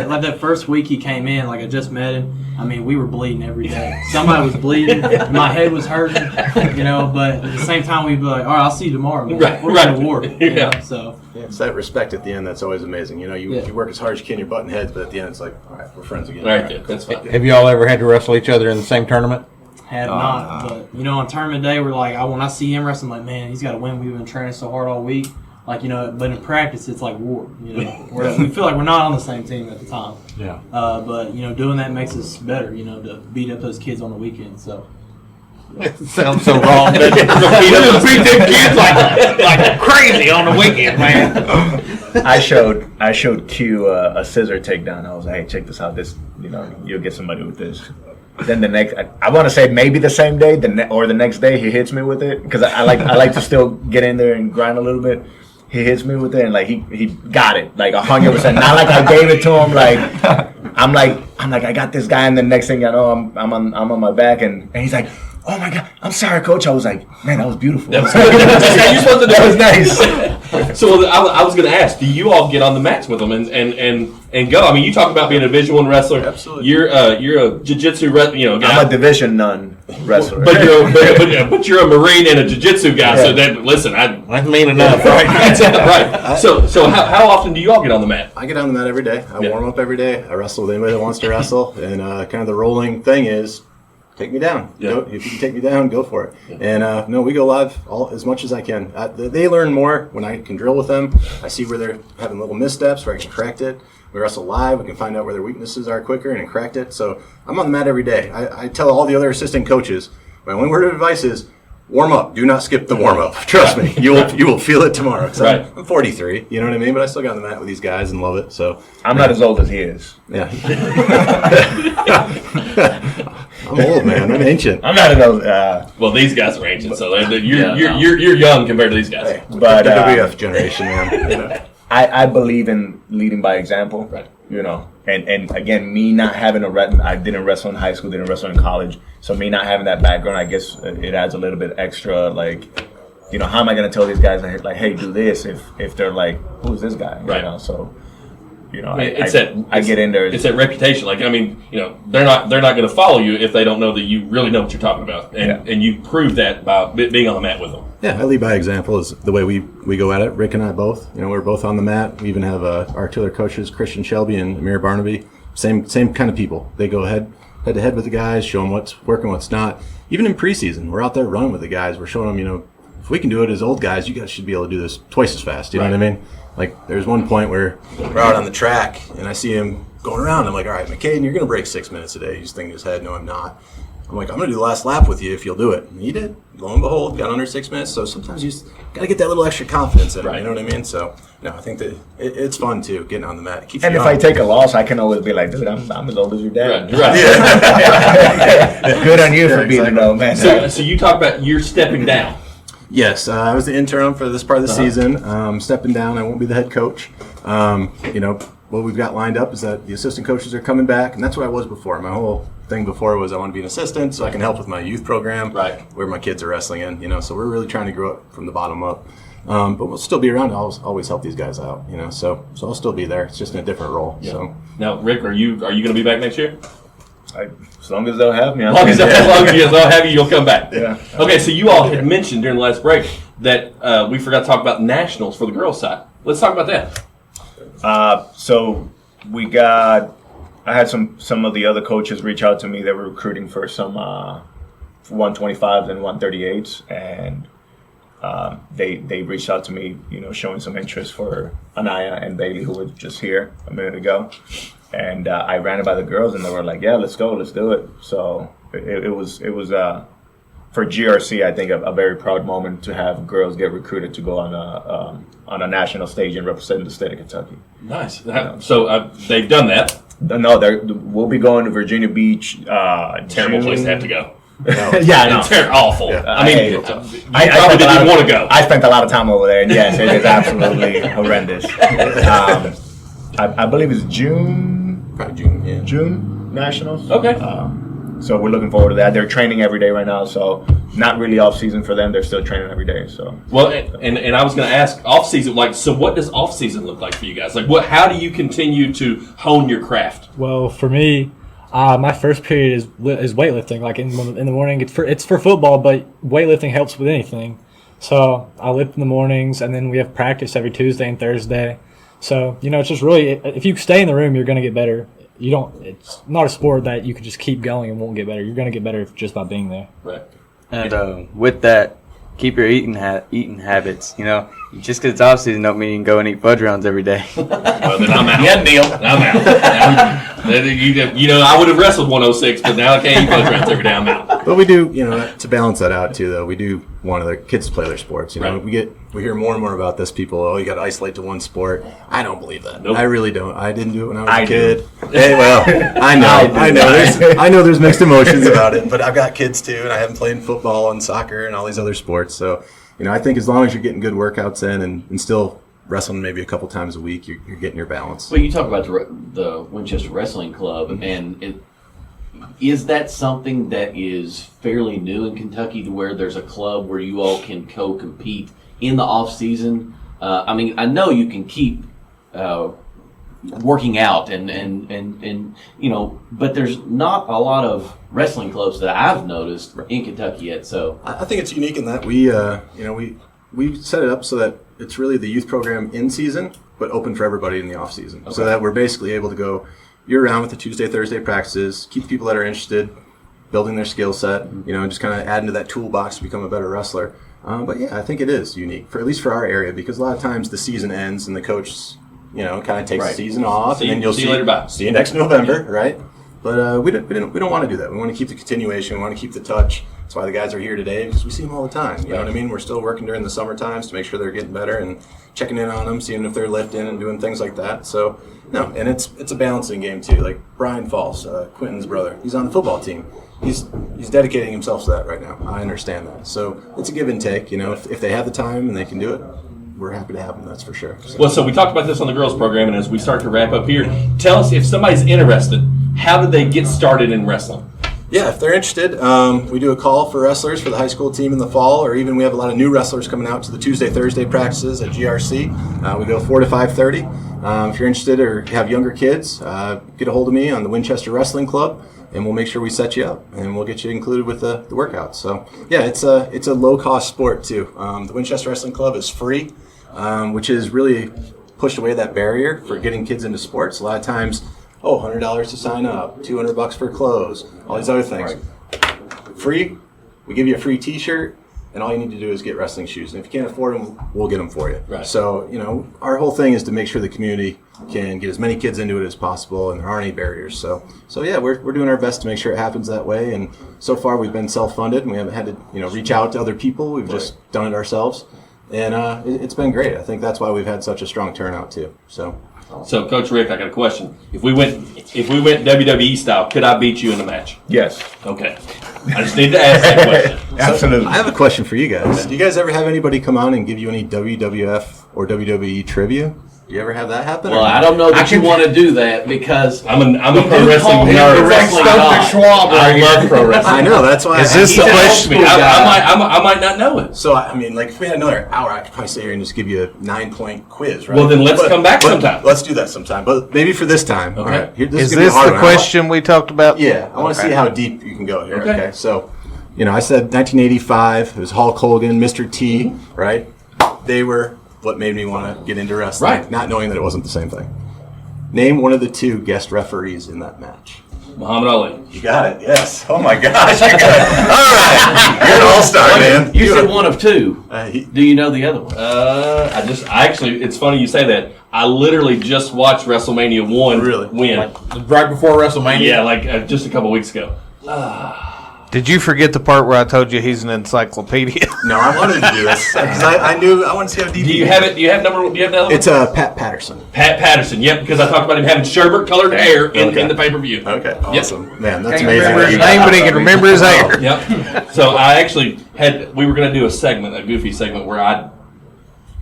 Like that first week he came in, like I just met him. I mean, we were bleeding every day. Somebody was bleeding. My head was hurting, you know. But at the same time, we'd be like, "All right, I'll see you tomorrow, man. Right, We're right. going to war." You know? So it's that respect at the end that's always amazing. You know, you work as hard as you can, you're butting heads, but at the end, it's like, all right, we're friends again. Right, yeah, that's fine. Have you all ever had to wrestle each other in the same tournament? have not. But you know, on tournament day, we're like, when I see him wrestling, I'm like, man, he's got to win. We've been training so hard all week. Like, you know, but in practice, it's like war. You know, we feel like we're not on the same team at the time. Yeah. But you know, doing that makes us better. You know, to beat up those kids on the weekend. So. Sounds so wrong. We just beat them kids like crazy on the weekend, man. I showed Q a scissor takedown. I was like, hey, check this out. This, you know, you'll get somebody with this. Then the next, I want to say maybe the same day, or the next day, he hits me with it because I like to still get in there and grind a little bit. He hits me with it and like he got it like 100%. Not like I gave it to him. Like I'm like I got this guy, and the next thing I know, I'm on my back, and he's like, oh my God, I'm sorry, coach. I was like, man, that was beautiful. That was that was nice. So I was going to ask, do you all get on the mats with them and go? I mean, you talk about being a Division I wrestler. Absolutely. You're a jiu-jitsu guy. I'm a Division none wrestler. But you're a Marine and a jiu-jitsu guy. Yeah. So that's mean enough, right? Right. So how often do you all get on the mat? I get on the mat every day. I warm up every day. I wrestle with anybody that wants to wrestle, and kind of the rolling thing is, take me down. Yeah. Go, if you can take me down, go for it. Yeah. And no, we go live as much as I can. They learn more when I can drill with them. I see where they're having little missteps where I can correct it. We wrestle live. We can find out where their weaknesses are quicker and correct it. So I'm on the mat every day. I tell all the other assistant coaches, my one word of advice is, warm up. Do not skip the warm up. Trust me, you will feel it tomorrow. Right. I'm 43. You know what I mean? But I still got on the mat with these guys and love it. So I'm not as old as he is. Yeah. I'm old, man. I'm ancient. I'm not as old. Well, these guys are ancient, so you're young compared to these guys. Hey, but WWF generation, man. You know. I believe in leading by example. Right. You know, and again, me not having I didn't wrestle in high school, didn't wrestle in college, so me not having that background, I guess it adds a little bit extra. Like, you know, how am I going to tell these guys like, hey, do this if they're like, who's this guy? Right. You know, so you know, I get in there. It's that reputation. Like, I mean, you know, they're not going to follow you if they don't know that you really know what you're talking about, and you prove that by being on the mat with them. Yeah, I lead by example is the way we go at it. Rick and I both, you know, we're both on the mat. We even have our two other coaches, Christian Shelby and Amir Barnaby. Same kind of people. They go head to head with the guys, show them what's working, what's not. Even in preseason, we're out there running with the guys. We're showing them, you know, if we can do it as old guys, you guys should be able to do this twice as fast. You know what I mean? Like, there's one point where we're out on the track, and I see him going around. I'm like, all right, McCaden, you're going to break 6 minutes a day. He's thinking in his head, no, I'm not. I'm like, I'm going to do the last lap with you if you'll do it. And he did. Lo and behold, got under 6 minutes. So sometimes you just got to get that little extra confidence in it. You know what I mean? So, no, I think that it's fun, too, getting on the mat. It keeps and you if going. I take a loss, I can always be like, dude, I'm as old as your dad. Right. Yeah. Good on you for being an old man. So you talk about you're stepping down. Yes, I was the interim for this part of the season. Stepping down, I won't be the head coach. You know, what we've got lined up is that the assistant coaches are coming back, and that's what I was before. My whole thing before was I want to be an assistant so I can help with my youth program, where my kids are wrestling in. You know, so we're really trying to grow it from the bottom up. But we'll still be around. I'll always help these guys out. You know, so I'll still be there. It's just in a different role. Yeah. So now, Rick, are you going to be back next year? As long as they'll have me. As long as they'll have you, you'll come back. Yeah. Okay, so you all had mentioned during the last break that we forgot to talk about nationals for the girls' side. Let's talk about that. So we got. I had some of the other coaches reach out to me that were recruiting for some 125s and 138s, and they reached out to me, you know, showing some interest for Anaya and Bailey, who were just here a minute ago. And I ran it by the girls, and they were like, "Yeah, let's go, let's do it." So it was for GRC, I think a very proud moment to have girls get recruited to go on a national stage and represent the state of Kentucky. Nice. So they've done that. No, we'll be going to Virginia Beach. Terrible place to have to go. Yeah, I know. Awful. Yeah. I mean, you I probably didn't even want to go. I spent a lot of time over there, and yes, it is absolutely horrendous. I believe it's June. Probably June, yeah. June Nationals. Okay. So we're looking forward to that. They're training every day right now, so not really off season for them. They're still training every day. So well, and I was going to ask off season, like, so what does off season look like for you guys? Like, how do you continue to hone your craft? Well, for me, my first period is weightlifting. Like in the morning, it's for football, but weightlifting helps with anything. So I lift in the mornings, and then we have practice every Tuesday and Thursday. So, you know, it's just really, if you stay in the room, you're going to get better. It's not a sport that you can just keep going and won't get better. You're going to get better just by being there. Right. And with that, keep your eating habits. You know, just because it's off season don't mean you can go and eat fudge rounds every day. Well, then I'm out. Yeah, Neil, I'm out. You know, I would have wrestled 106, but now I can't eat fudge rounds every day. I'm out. But we do, you know, to balance that out too, though, we do want the kids to play their sports. You know, we hear more and more about this. People, you got to isolate to one sport. I don't believe that. Nope. I really don't. I didn't do it when I was a kid. Hey, well, I know there's mixed emotions about it, but I've got kids too, and I haven't played football and soccer and all these other sports. So, you know, I think as long as you're getting good workouts in and still wrestling maybe a couple times a week, you're getting your balance. Well, you talk about the Winchester Wrestling Club, and is that something that is fairly new in Kentucky, to where there's a club where you all can co-compete in the off season? I mean, I know you can keep working out and you know, but there's not a lot of wrestling clubs that I've noticed in Kentucky yet. So I think it's unique in that we set it up so that it's really the youth program in season, but open for everybody in the off season. Okay. So that we're basically able to go year-round with the Tuesday, Thursday practices, keep people that are interested, building their skill set, you know, just kind of adding to that toolbox to become a better wrestler. But yeah, I think it is unique, at least for our area, because a lot of times the season ends and the coach, you know, kind of takes the season off, and then you'll see you next November, right? But we don't want to do that. We want to keep the continuation. We want to keep the touch. That's why the guys are here today, because we see them all the time. You know what I mean? We're still working during the summer times to make sure they're getting better and checking in on them, seeing if they're lifting and doing things like that. So, no, and it's a balancing game too. Like Brian Falls, Quentin's brother, he's on the football team. He's dedicating himself to that right now. I understand that. So it's a give and take. You know, if they have the time and they can do it, we're happy to have them, that's for sure. Well, so we talked about this on the girls program, and as we start to wrap up here, tell us if somebody's interested, how do they get started in wrestling? Yeah, if they're interested, we do a call for wrestlers for the high school team in the fall, or even we have a lot of new wrestlers coming out to the Tuesday, Thursday practices at GRC. We go 4 to 5:30. If you're interested or have younger kids, get a hold of me on the Winchester Wrestling Club, and we'll make sure we set you up, and we'll get you included with the workouts. So, yeah, it's a low-cost sport, too. The Winchester Wrestling Club is free, which is really pushed away that barrier for getting kids into sports. A lot of times, $100 to sign up, $200 for clothes, all these other things. Free, we give you a free t-shirt, and all you need to do is get wrestling shoes. And if you can't afford them, we'll get them for you. Right. So, our whole thing is to make sure the community can get as many kids into it as possible, and there aren't any barriers. So yeah, we're doing our best to make sure it happens that way. And so far, we've been self-funded, and we haven't had to, reach out to other people. We've just done it ourselves. And it's been great. I think that's why we've had such a strong turnout, too. So, Coach Rick, I got a question. If we went WWE style, could I beat you in a match? Yes. Okay. I just need to ask that question. Absolutely. I have a question for you guys. Do you guys ever have anybody come on and give you any WWF or WWE trivia? Do you ever have that happen? Well, I don't know that you want to do that because I'm a pro wrestling nerd. I love pro wrestling. I know, that's why. Is this the question? I might not know it. So, if we had another hour, I could probably sit here and just give you a 9-point quiz, right? Well, then let's come back sometime. Let's do that sometime. But maybe for this time. Okay. All right. Is this the question we talked about? Yeah. I want to see how deep you can go here. Okay. So, I said 1985. It was Hulk Hogan, Mr. T, right? They were what made me want to get into wrestling, right? Not knowing that it wasn't the same thing. Name one of the 2 guest referees in that match. Muhammad Ali. You got it. Yes. Oh my gosh. You're good. All right. You're an all-star, man. You said one of 2. Do you know the other one? It's funny you say that. I literally just watched WrestleMania 1 win. Right before WrestleMania? Yeah, just a couple weeks ago. Did you forget the part where I told you he's an encyclopedia? No, I wanted to do this because I want to see how deep. Do you have it? Do you have the other one? It's Pat Patterson. Pat Patterson. Yep, because I talked about him having sherbet-colored hair in the pay-per-view. Okay, awesome. Yep. Man, that's Can't amazing. remember his name, but he can remember his hair. Yep. So I actually we were going to do a goofy segment where I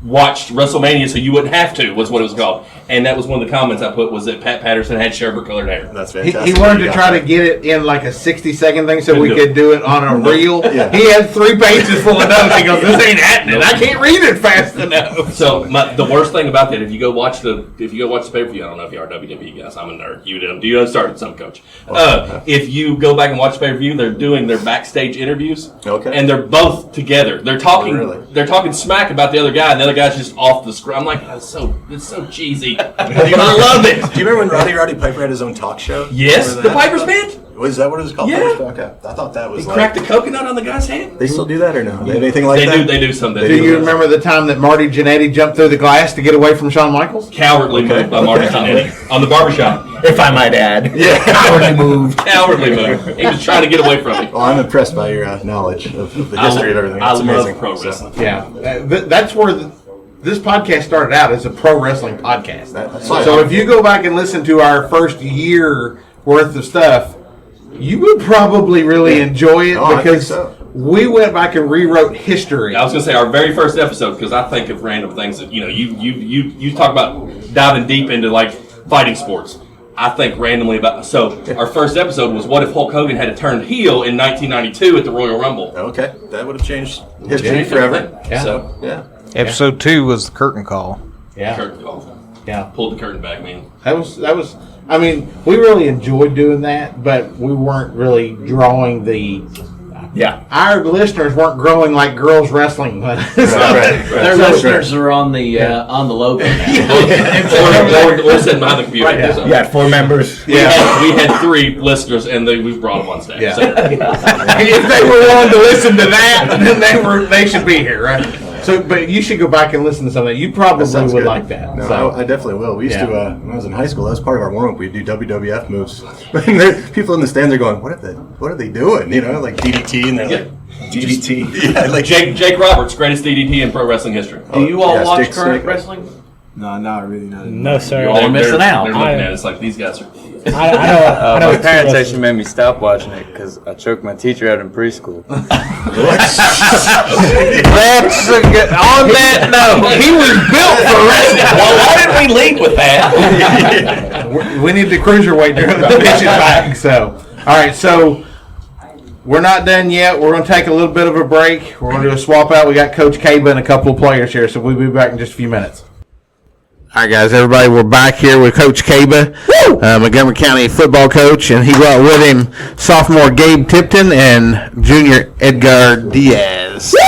watched WrestleMania so you wouldn't have to, was what it was called. And that was one of the comments I put was that Pat Patterson had sherbet-colored hair. That's fantastic. He wanted to try to get it in like a 60-second thing so we could do it on a reel. Yeah. He had 3 pages full of notes. He goes, this ain't happening. I can't read it fast enough. So the worst thing about that, if you go watch the pay-per-view, I don't know if you are WWE guys, I'm a nerd. You started some, Coach. If you go back and watch the pay-per-view, they're doing their backstage interviews. Okay. And they're both together. They're talking. They're talking smack about the other guy, and the other guy's just off the screen. I'm like, it's so cheesy, but I love it. Do you remember when Roddy Piper had his own talk show? Yes, the Piper's Band. Was that what it was called? Yeah. Okay. I thought that was He cracked a coconut on the guy's hand. They still do that or no? They have anything like that? They do something. Do you remember the time that Marty Jannetty jumped through the glass to get away from Shawn Michaels? Cowardly move by Marty Jannetty on the barbershop. If I might add. Yeah. Cowardly move. Cowardly move. He was trying to get away from it. Well, I'm impressed by your knowledge of the history of everything. I That's love amazing. pro wrestling. That's where this podcast started out as a pro wrestling podcast. So if you go back and listen to our first year worth of stuff, you would probably really enjoy it because we went back and rewrote history. I was going to say our very first episode because I think of random things that you talk about diving deep into like fighting sports. I think randomly about our first episode was what if Hulk Hogan had to turn heel in 1992 at the Royal Rumble? Okay, that would have changed history forever. Yeah. So Episode 2 was the curtain call. Yeah. Curtain call. Yeah. Pulled the curtain back, man. That was. I mean, we really enjoyed doing that, but we weren't really drawing the. Yeah. Our listeners weren't growing like girls wrestling. Their listeners are on the logo now. or sitting behind the computer. Right. Yeah, 4 members. We had 3 listeners, and we've brought them on staff. Yeah. So. If they were willing to listen to that, then they should be here, right? So, but you should go back and listen to some of that. You probably would good. like that. No, so. I definitely will. We used to, when I was in high school, that was part of our warm-up. We'd do WWF moves. And people in the stands are going, what are they doing? Like DDT, and they're like, DDT. Yeah, like Jake Roberts, greatest DDT in pro wrestling history. Do you all watch current wrestling? No, not really. No, sir. You all are missing out. They're looking at it. It's like these guys are. I know my parents actually made me stop watching it because I choked my teacher out in preschool. That's a good. On that note, he was built for wrestling. Well, why didn't we lead with that? We need the cruiserweight during the division back. So, all right. So, we're not done yet. We're going to take a little bit of a break. We're going to do a swap out. We got Coach Kiper and a couple of players here, so we'll be back in just a few minutes. All right, guys, everybody, we're back here with Coach Kiper, Montgomery County football coach, and he brought with him sophomore Gabe Tipton and junior Edgar Diaz. Sorry,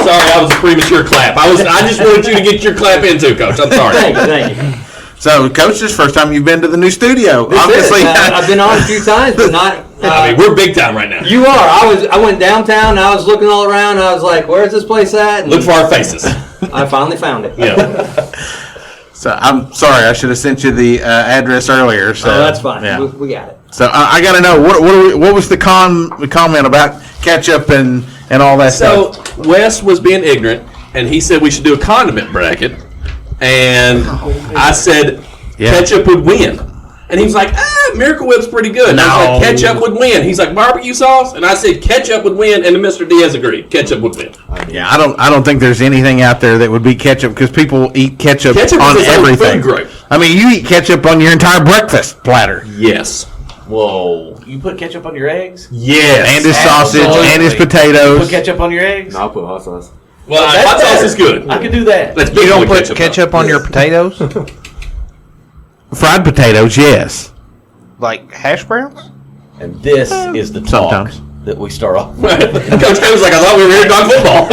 I was a premature clap. I just wanted you to get your clap in too, Coach. I'm sorry. Thank you. So, Coach, this is the first time you've been to the new studio. Obviously, I've been on a few times, but not. I mean, we're big time right now. You are. I went downtown. And I was looking all around. And I was like, "Where's this place at?" And look for our faces. I finally found it. Yeah. So I'm sorry, I should have sent you the address earlier. So that's fine. Yeah. We got it. So I got to know what was the comment about ketchup and all that stuff. So Wes was being ignorant, and he said we should do a condiment bracket, and I said ketchup would win, and he was like, Miracle Whip's pretty good. And I said ketchup would win. He's like barbecue sauce, and I said ketchup would win, and Mr. Diaz agreed. Ketchup would win. Yeah, I don't think there's anything out there that would beat ketchup because people eat ketchup on everything. I mean, you eat ketchup on your entire breakfast platter. Yes. Whoa! You put ketchup on your eggs? Yes. And his sausage and his potatoes. You put ketchup on your eggs? No, I'll put hot sauce. Well, hot sauce is good. I could do that. You don't put ketchup on your potatoes? Fried potatoes, yes. Like hash browns? And this is the talk that we start off with. Coach K was like, I thought we were here to talk football.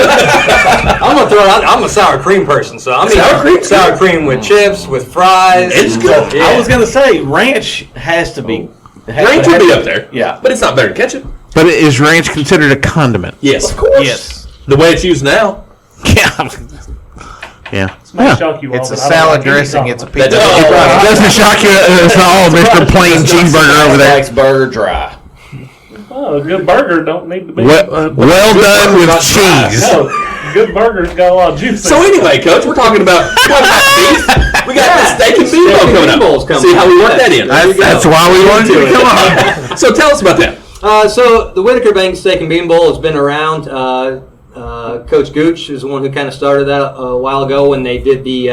I'm gonna throw it out. I'm a sour cream person, so I'm sour cream with chips, with fries. It's good. I was gonna say ranch has to be. Ranch would be up there. Yeah, but it's not better than ketchup. But is ranch considered a condiment? Yes, of course. Yes. The way it's used now. Yeah. It's a salad dressing. It's a pizza. It doesn't shock you at all, Mr. Plain Cheeseburger over there. Likes burger dry. Oh, a good burger don't need to be well done with cheese. No, good burgers got a lot of juice. So anyway, Coach, we're talking about beef. We got the steak and bean bowl coming up. See how we work that in. That's why we wanted you to come on. So tell us about that. So the Whitaker Bank Steak and Bean Bowl has been around. Coach Gooch is the one who kind of started that a while ago when they did the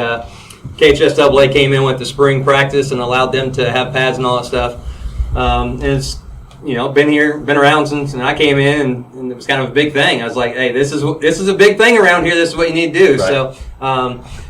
KHSAA came in with the spring practice and allowed them to have pads and all that stuff. And it's been around since I came in, and it was kind of a big thing. I was like, hey, this is a big thing around here. This is what you need to do. Right. So,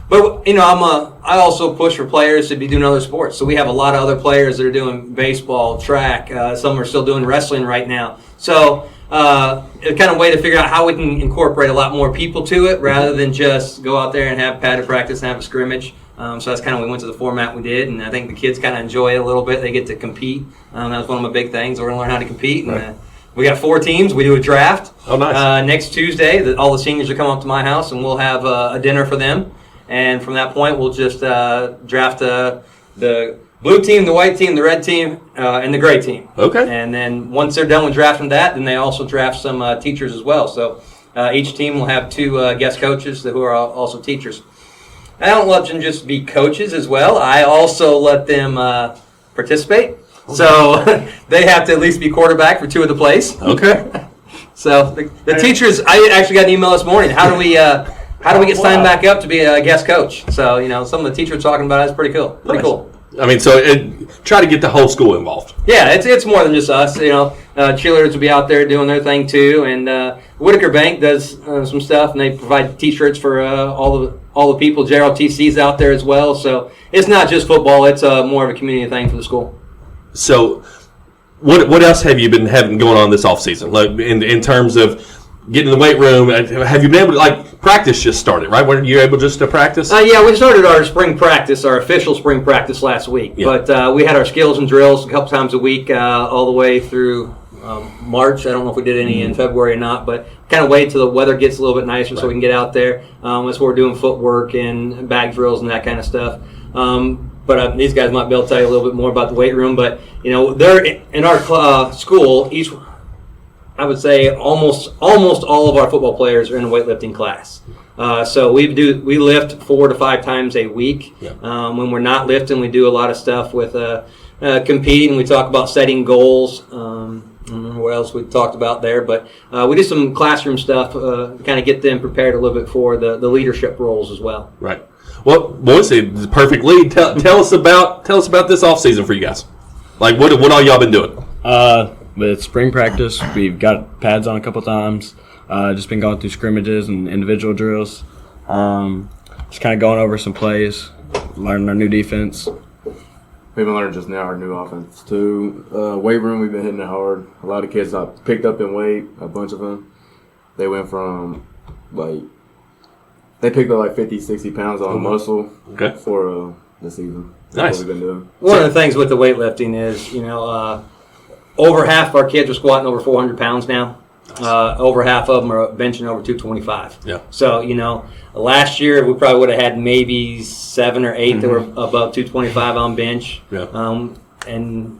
but I also push for players to be doing other sports. So we have a lot of other players that are doing baseball, track. Some are still doing wrestling right now. So. It's kind of a way to figure out how we can incorporate a lot more people to it rather than just go out there and have padded practice and have a scrimmage. So that's kind of we went to the format we did, and I think the kids kind of enjoy it a little bit. They get to compete. That was one of my big things. We're going to learn how to compete. Right. And, we got 4 teams. We do a draft. Oh, nice. Next Tuesday, all the seniors will come up to my house, and we'll have a dinner for them. And from that point, we'll just draft the blue team, the white team, the red team, and the gray team. Okay. And then once they're done with drafting that, then they also draft some teachers as well. So each team will have 2 guest coaches who are also teachers. I don't let them just be coaches as well. I also let them participate. So they have to at least be quarterback for 2 of the plays. Okay. So the teachers, I actually got an email this morning. How do we get signed back up to be a guest coach? So some of the teachers are talking about it. It's pretty cool. Pretty cool. I mean, so try to get the whole school involved. Yeah, it's more than just us. Cheerleaders will be out there doing their thing too, and Whitaker Bank does some stuff, and they provide T-shirts for all the people. JROTC's out there as well, so it's not just football; it's more of a community thing for the school. So, what else have you been having going on this off season? Like in terms of getting in the weight room, have you been able to practice just started, right? Were you able just to practice? Yeah, we started our spring practice, our official spring practice last week. Yeah. But we had our skills and drills a couple times a week all the way through March. I don't know if we did any in February or not, but kind of wait till the weather gets a little bit nicer so we can get out there. That's where we're doing footwork and bag drills and that kind of stuff. But these guys might be able to tell you a little bit more about the weight room. But, they're in our school, I would say almost all of our football players are in a weightlifting class. So we lift 4 to 5 times a week. Yeah. When we're not lifting, we do a lot of stuff with competing. We talk about setting goals. I don't remember what else we talked about there, but we do some classroom stuff, kind of get them prepared a little bit for the leadership roles as well. Right. Well, Muncy, the perfect lead. Tell us about this off season for you guys. Like what all y'all been doing? with spring practice, we've got pads on a couple times. Just been going through scrimmages and individual drills. Just kind of going over some plays, learning our new defense. We've been learning just now our new offense too. Weight room, we've been hitting it hard. A lot of kids picked up in weight, a bunch of them. They went from they picked up like 50, 60 pounds on muscle for the season. That's what we've been doing. One of the things with the weightlifting is, over half of our kids are squatting over 400 pounds now. Over half of them are benching over 225. Yeah. So, last year we probably would have had maybe 7 or 8 that were above 225 on bench. Yeah. And,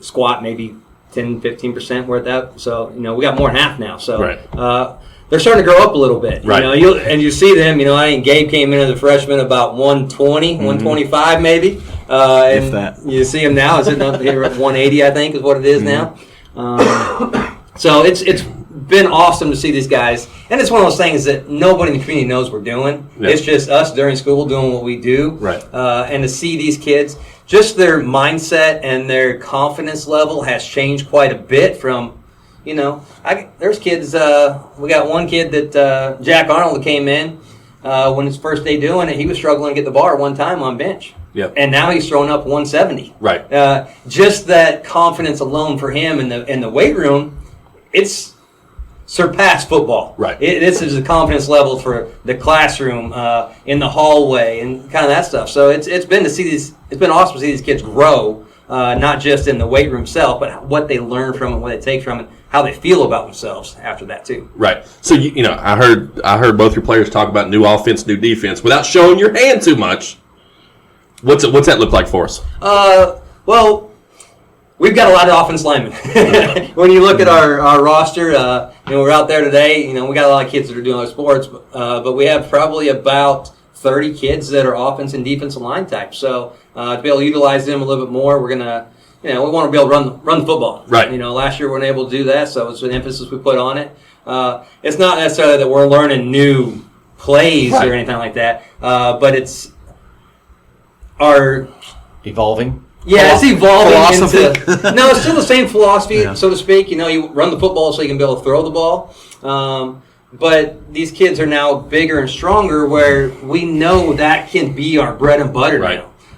squat maybe 10, 15% worth out. So, we got more than half now. So, they're starting to grow up a little bit. Right. And you see them, I think Gabe came in as a freshman about 120, 125 maybe. And that. you see him now, it's up here at 180, I think, is what it is now. So it's been awesome to see these guys. And it's one of those things that nobody in the community knows we're doing. Yeah. It's just us during school doing what we do. Right. And to see these kids, just their mindset and their confidence level has changed quite a bit from, there's kids, we got one kid that Jack Arnold came in when his first day doing it, he was struggling to get the bar one time on bench. Yep. And now he's throwing up 170. Right. Just that confidence alone for him in the weight room, it's surpassed football. Right. This is a confidence level for the classroom, in the hallway, and kind of that stuff. So it's been awesome to see these kids grow, not just in the weight room itself, but what they learn from it, what they take from it, how they feel about themselves after that too. Right. So I heard both your players talk about new offense, new defense, without showing your hand too much. What's that look like for us? Well, we've got a lot of offense linemen. When you look at our roster, we're out there today. We got a lot of kids that are doing other sports, but we have probably about 30 kids that are offense and defensive line types. So to be able to utilize them a little bit more, we're gonna, we want to be able to run the football. Right. Last year we weren't able to do that, so it's an emphasis we put on it. It's not necessarily that we're learning new plays or anything like that, but it's our evolving. Yeah, it's evolving philosophy. No, it's still the same philosophy, so to speak. You run the football so you can be able to throw the ball. But these kids are now bigger and stronger where we know that can be our bread and butter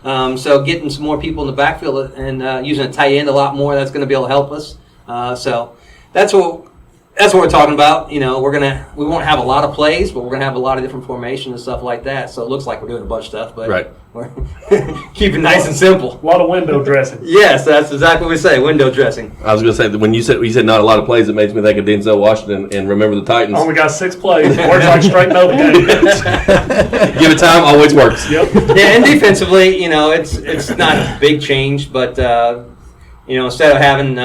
now. So getting some more people in the backfield and using a tight end a lot more, that's going to be able to help us. So that's what we're talking about. We won't have a lot of plays, but we're going to have a lot of different formations and stuff like that. So it looks like we're doing a bunch of stuff, but we're keeping it nice and simple. A lot of window dressing. Yes, that's exactly what we say, window dressing. I was going to say that when you said not a lot of plays, it makes me think of Denzel Washington and Remember the Titans. Only got 6 plays. Works like straight no game. Give it time, always works. Yep. Yeah, and defensively, it's not a big change, but instead of having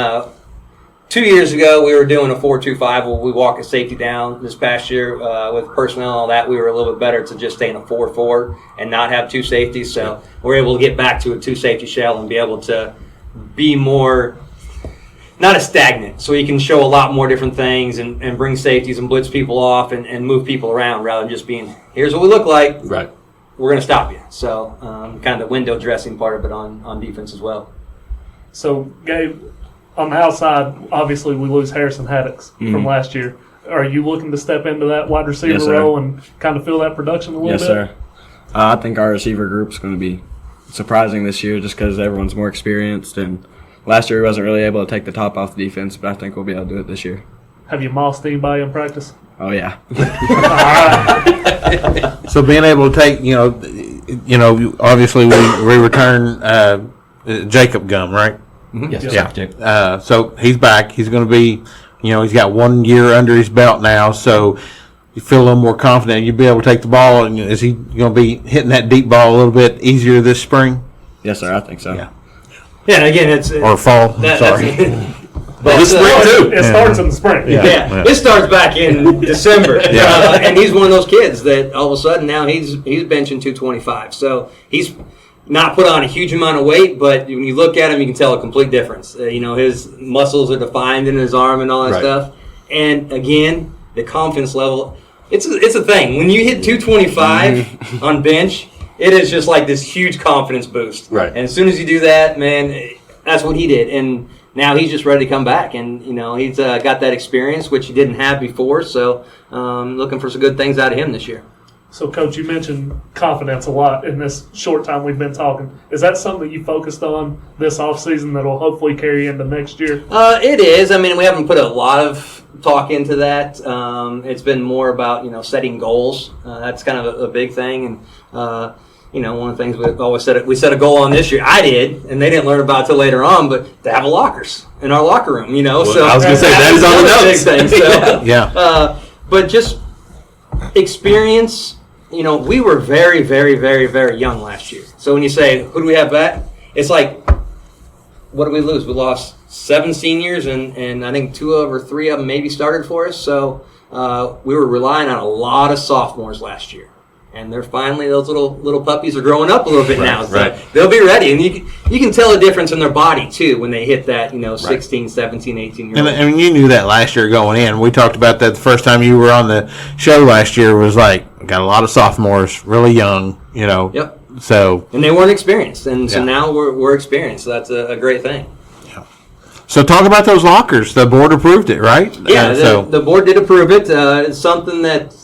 2 years ago, we were doing a 4-2-5 where we walk a safety down. This past year, with personnel and all that, we were a little bit better to just stay in a 4-4 and not have 2 safeties. So we're able to get back to a 2-safety shell and be able to be more, not as stagnant. So you can show a lot more different things and bring safeties and blitz people off and move people around rather than just being, here's what we look like. Right. We're going to stop you. So kind of the window dressing part of it on defense as well. So, Gabe, on the outside, obviously we lose Harrison Haddocks from last year. Are you looking to step into that wide receiver role and kind of fill that production a little bit? Yes, sir. I think our receiver group's going to be surprising this year just because everyone's more experienced. And last year we wasn't really able to take the top off the defense, but I think we'll be able to do it this year. Have you mossed anybody in practice? Oh, yeah. So being able to take, obviously we return Jacob Gum, right? Yes, yeah. So he's back. He's going to be, he's got 1 year under his belt now. So you feel a little more confident. You'll be able to take the ball. And is he going to be hitting that deep ball a little bit easier this spring? Yes, sir. I think so. Yeah. Yeah. And again, or fall. Sorry. But this spring too. It starts in the spring. Yeah. It starts back in December. And he's one of those kids that all of a sudden now he's benching 225. So he's not put on a huge amount of weight, but when you look at him, you can tell a complete difference. His muscles are defined in his arm and all that stuff. And again, the confidence level, it's a thing. When you hit 225 on bench, it is just like this huge confidence boost. Right. And as soon as you do that, man, that's what he did, and now he's just ready to come back, and he's got that experience which he didn't have before. So looking for some good things out of him this year. So, Coach, you mentioned confidence a lot in this short time we've been talking. Is that something that you focused on this offseason that will hopefully carry into next year? It is. I mean, we haven't put a lot of talk into that. It's been more about, setting goals. That's kind of a big thing. And, one of the things we always said, we set a goal on this year. I did, and they didn't learn about it till later on, but to have lockers in our locker room, Well, so I was going to say, that is on the notes. Big thing, so, Yeah. But just experience. We were very, very, very, very young last year. So when you say, who do we have back? It's like, what did we lose? We lost 7 seniors, and I think 2 or 3 of them maybe started for us. So we were relying on a lot of sophomores last year. And they're finally, those little puppies are growing up a little bit now. So they'll be ready. And you can tell a difference in their body, too, when they hit that, 16, 17, 18-year-old. And you knew that last year going in. We talked about that the first time you were on the show last year. Was like, got a lot of sophomores, really young, Yep. So, and they weren't experienced. And so now we're experienced. So that's a great thing. So talk about those lockers. The board approved it, right? Yeah, the board did approve it. It's something that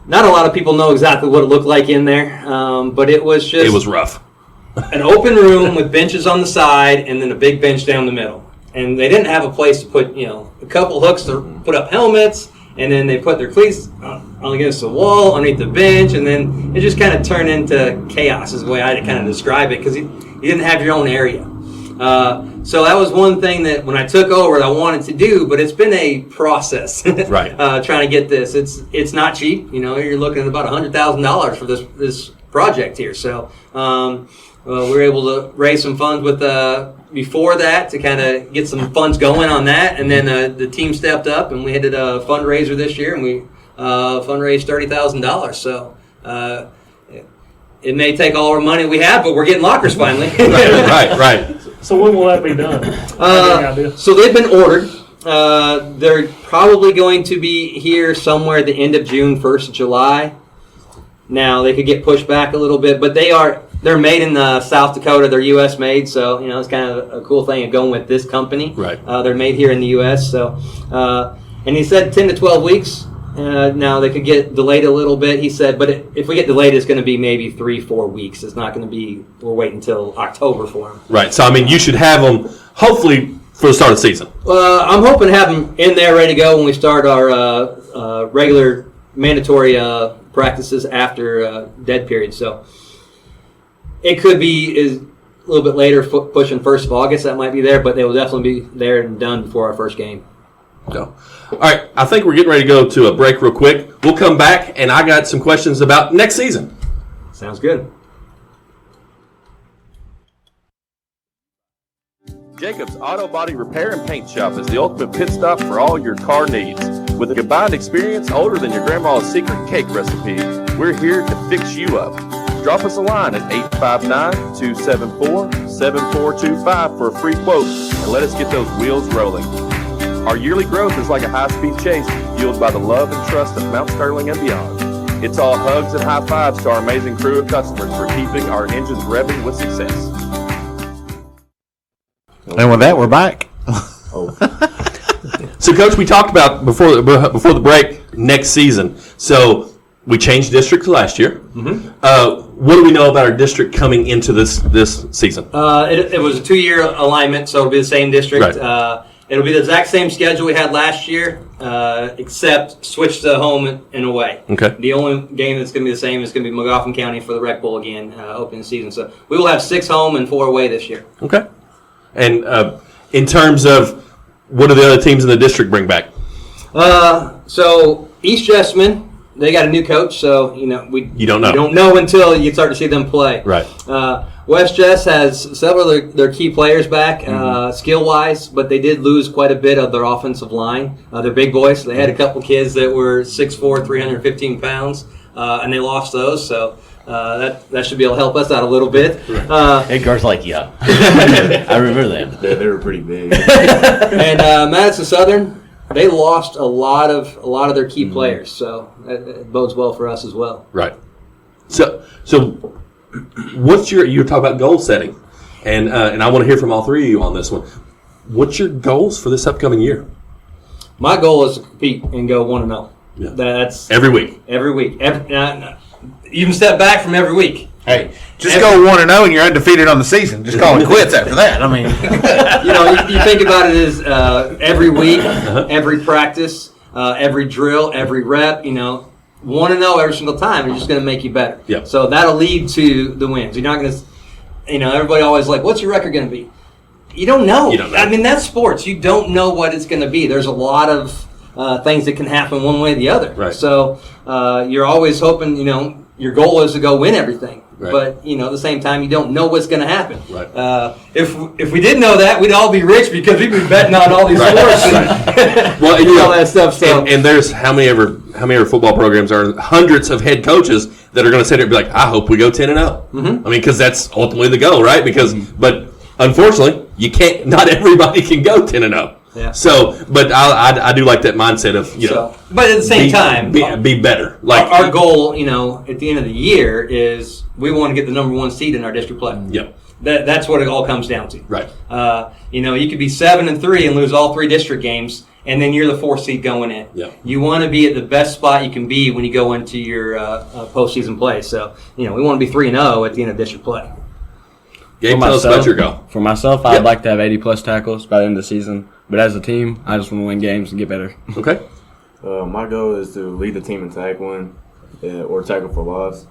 not a lot of people know exactly what it looked like in there, but it was just... It was rough. An open room with benches on the side and then a big bench down the middle. And they didn't have a place to put, a couple hooks to put up helmets, and then they put their cleats on against the wall, underneath the bench, and then it just kind of turned into chaos is the way I kind of describe it, because you didn't have your own area. So that was one thing that when I took over that I wanted to do, but it's been a process. Right. Trying to get this. It's not cheap. You're looking at about $100,000 for this project here. So we were able to raise some funds with before that to kind of get some funds going on that, and then the team stepped up and we did a fundraiser this year, and we fundraised $30,000. So. It may take all our money we have, but we're getting lockers finally. Right. So when will that be done? So they've been ordered. They're probably going to be here somewhere at the end of June, 1st of July. Now, they could get pushed back a little bit, but they're made in South Dakota. They're U.S. made, so it's kind of a cool thing of going with this company. Right. They're made here in the U.S. So, and he said 10 to 12 weeks. Now they could get delayed a little bit, he said, but if we get delayed, it's going to be maybe 3-4 weeks. It's not going to be, we're waiting until October for them. Right. So, you should have them, hopefully, for the start of the season. I'm hoping to have them in there ready to go when we start our regular mandatory practices after dead period. So it could be a little bit later, pushing 1st of August, that might be there, but they will definitely be there and done before our first game. Go. All right, I think we're getting ready to go to a break real quick. We'll come back, and I got some questions about next season. Sounds good. Jacobs Auto Body Repair and Paint Shop is the ultimate pit stop for all your car needs. With a combined experience older than your grandma's secret cake recipe, we're here to fix you up. Drop us a line at 859-274-7425 for a free quote, and let us get those wheels rolling. Our yearly growth is like a high-speed chase fueled by the love and trust of Mount Sterling and beyond. It's all hugs and high fives to our amazing crew of customers for keeping our engines revving with success. And with that, we're back. So, Coach, we talked about before the break next season. So we changed districts last year. Mm-hmm. What do we know about our district coming into this season? It was a 2-year alignment, so it'll be the same district. Right. It'll be the exact same schedule we had last year, except switch to home and away. Okay. The only game that's going to be the same is going to be McGoffin County for the Rec Bowl again, opening season. So we will have 6 home and 4 away this year. Okay. And in terms of what do the other teams in the district bring back? So East Jessamine, they got a new coach, so we don't know. You don't know until you start to see them play. Right. West Jess has several of their key players back, skill-wise, but they did lose quite a bit of their offensive line. They're big boys. So they had a couple kids that were 6'4", 315 pounds, and they lost those. So that should be able to help us out a little bit. Edgar's like, yeah. I remember them. They were pretty big. And Madison Southern, they lost a lot of their key players, so it bodes well for us as well. Right. So what's you were talking about goal setting? and I want to hear from all three of you on this one. What's your goals for this upcoming year? My goal is to compete and go 1-0. Yeah. That's every week. Every week. Even step back from every week. Hey, just go 1-0 and you're undefeated on the season. Just call it quits after that. I mean, you think about it as every week, every practice, every drill, every rep. 1-0 every single time is just going to make you better. Yep. So that'll lead to the wins. You're not going to, everybody always like, what's your record going to be? You don't know. I mean, that's sports. You don't know what it's going to be. There's a lot of things that can happen one way or the other. Right. So you're always hoping, your goal is to go win everything. Right. But, at the same time, you don't know what's going to happen. Right. If we did know that, we'd all be rich because we'd be betting on all these sports and Well, and all that stuff. So. And there's how many ever football programs are hundreds of head coaches that are going to sit there and be like, I hope we go 10-0. Mm-hmm. I mean, because that's ultimately the goal, right? Because, but unfortunately, you can't. Not everybody can go 10-0. Yeah. So, but I do like that mindset of but at the same time, be better. Like our goal, at the end of the year is we want to get the number 1 seed in our district play. Yep. That's what it all comes down to. Right. You could be 7-3 and lose all 3 district games, and then you're the 4th seed going in. Yep. You want to be at the best spot you can be when you go into your postseason play. So, we want to be 3-0 at the end of district play. Gabe, tell us about your goal. For myself, I'd like to have 80-plus tackles by the end of the season. But as a team, I just want to win games and get better. Okay. My goal is to lead the team in tackling or tackle for loss.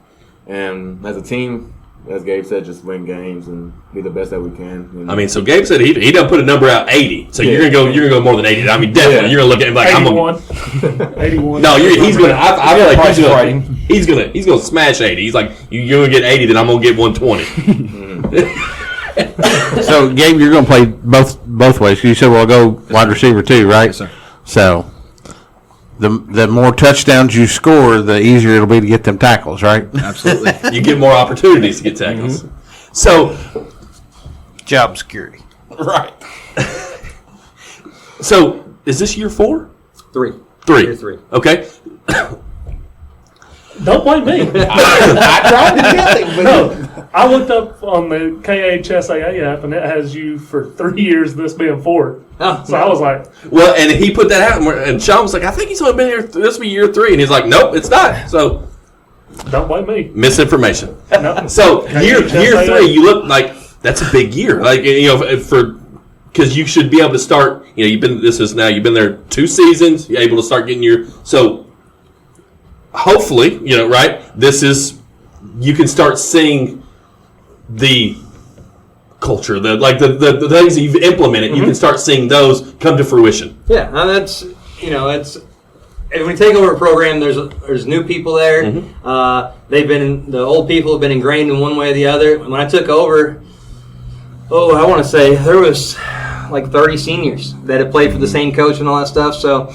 And as a team, as Gabe said, just win games and be the best that we can. I mean, so Gabe said he done put a number out 80. So you're gonna go more than 80. I mean, definitely you're gonna look at him like 81. 81. No, he's gonna. I feel like he's gonna smash 80. He's like, you're gonna get 80, then I'm gonna get 120. So, Gabe, you're going to play both ways. You said, well, I'll go wide receiver too, right? Yes, sir. So, the more touchdowns you score, the easier it'll be to get them tackles, right? Absolutely. You get more opportunities to get tackles. Mm-hmm. So, job security. Right. So, is this year 4? 3. Year 3. Okay. Don't blame me. I tried to get it, but no, I looked up on the KHSAA app, and it has you for 3 years, this being 4. Oh, so I was like... Well, and he put that out, and Sean was like, I think he's only been here, this will be year 3. And he's like, nope, it's not. So... Don't blame me. Misinformation. No. So, year 3, you look like, that's a big year. Like, because you should be able to start, you've been there 2 seasons, you're able to start getting so... Hopefully, right? You can start seeing the culture, the things that you've implemented. Mm-hmm. You can start seeing those come to fruition. Yeah, and that's it's. If we take over a program, there's new people there. Mm-hmm. The old people have been ingrained in one way or the other. When I took over, I want to say there was like 30 seniors that had played for the same coach and all that stuff. So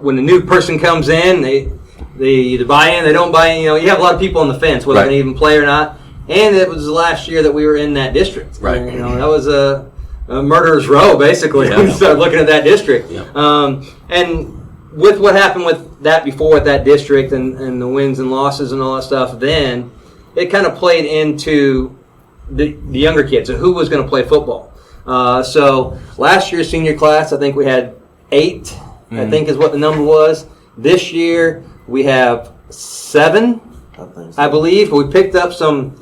when the new person comes in, they either buy in, they don't buy in. You have a lot of people on the fence whether they even play or not. And it was the last year that we were in that district. Right. And, that was a murderer's row, basically, when you start looking at that district. Yeah. And with what happened with that before with that district and the wins and losses and all that stuff, then it kind of played into the younger kids and who was going to play football. So last year's senior class, I think we had 8, I think is what the number was. This year, we have 7, I believe. We picked up some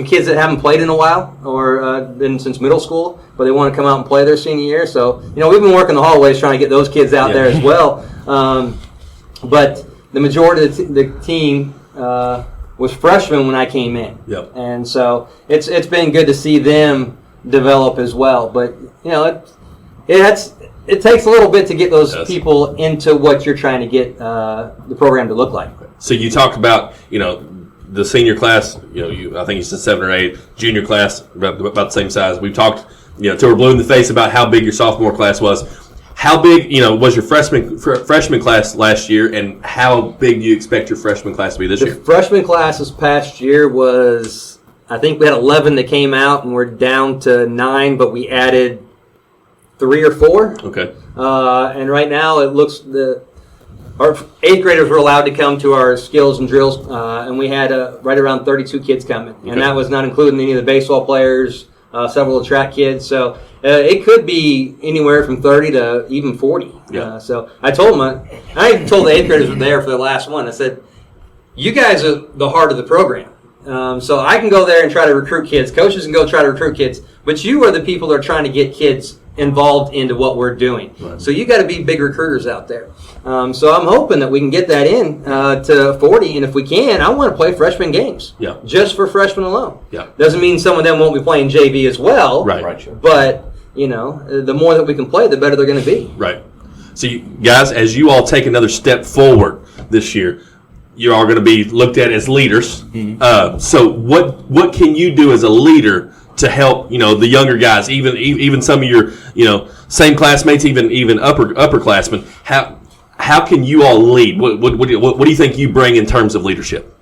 kids that haven't played in a while or been since middle school, but they want to come out and play their senior year. So, we've been working the hallways trying to get those kids out there as well. But the majority of the team was freshmen when I came in. Yep. And so it's been good to see them develop as well. But, it takes a little bit to get those people into what you're trying to get the program to look like. So you talked about, the senior class, I think you said 7 or 8, junior class, about the same size. We've talked, till we're blue in the face about how big your sophomore class was. How big, was your freshman class last year, and how big do you expect your freshman class to be this year? The freshman class this past year was, I think we had 11 that came out, and we're down to 9, but we added 3 or 4. Okay. And right now it looks our 8th graders were allowed to come to our skills and drills, and we had right around 32 kids coming. Okay. And that was not including any of the baseball players several of the track kids. So it could be anywhere from 30 to even 40. Yeah. So I told them, I even told the 8th graders were there for the last one. I said, you guys are the heart of the program. So I can go there and try to recruit kids. Coaches can go try to recruit kids. But you are the people that are trying to get kids involved into what we're doing. Right. So you got to be big recruiters out there. So I'm hoping that we can get that in to 40. And if we can, I want to play freshman games. Yeah. Just for freshmen alone. Yeah. Doesn't mean some of them won't be playing JV as well. Right. But, you know, the more that we can play, the better they're going to be. Right. So, guys, as you all take another step forward this year, you are going to be looked at as leaders. Mm-hmm. So what can you do as a leader to help, the younger guys, even some of your, same classmates, even upperclassmen? How can you all lead? What do you think you bring in terms of leadership?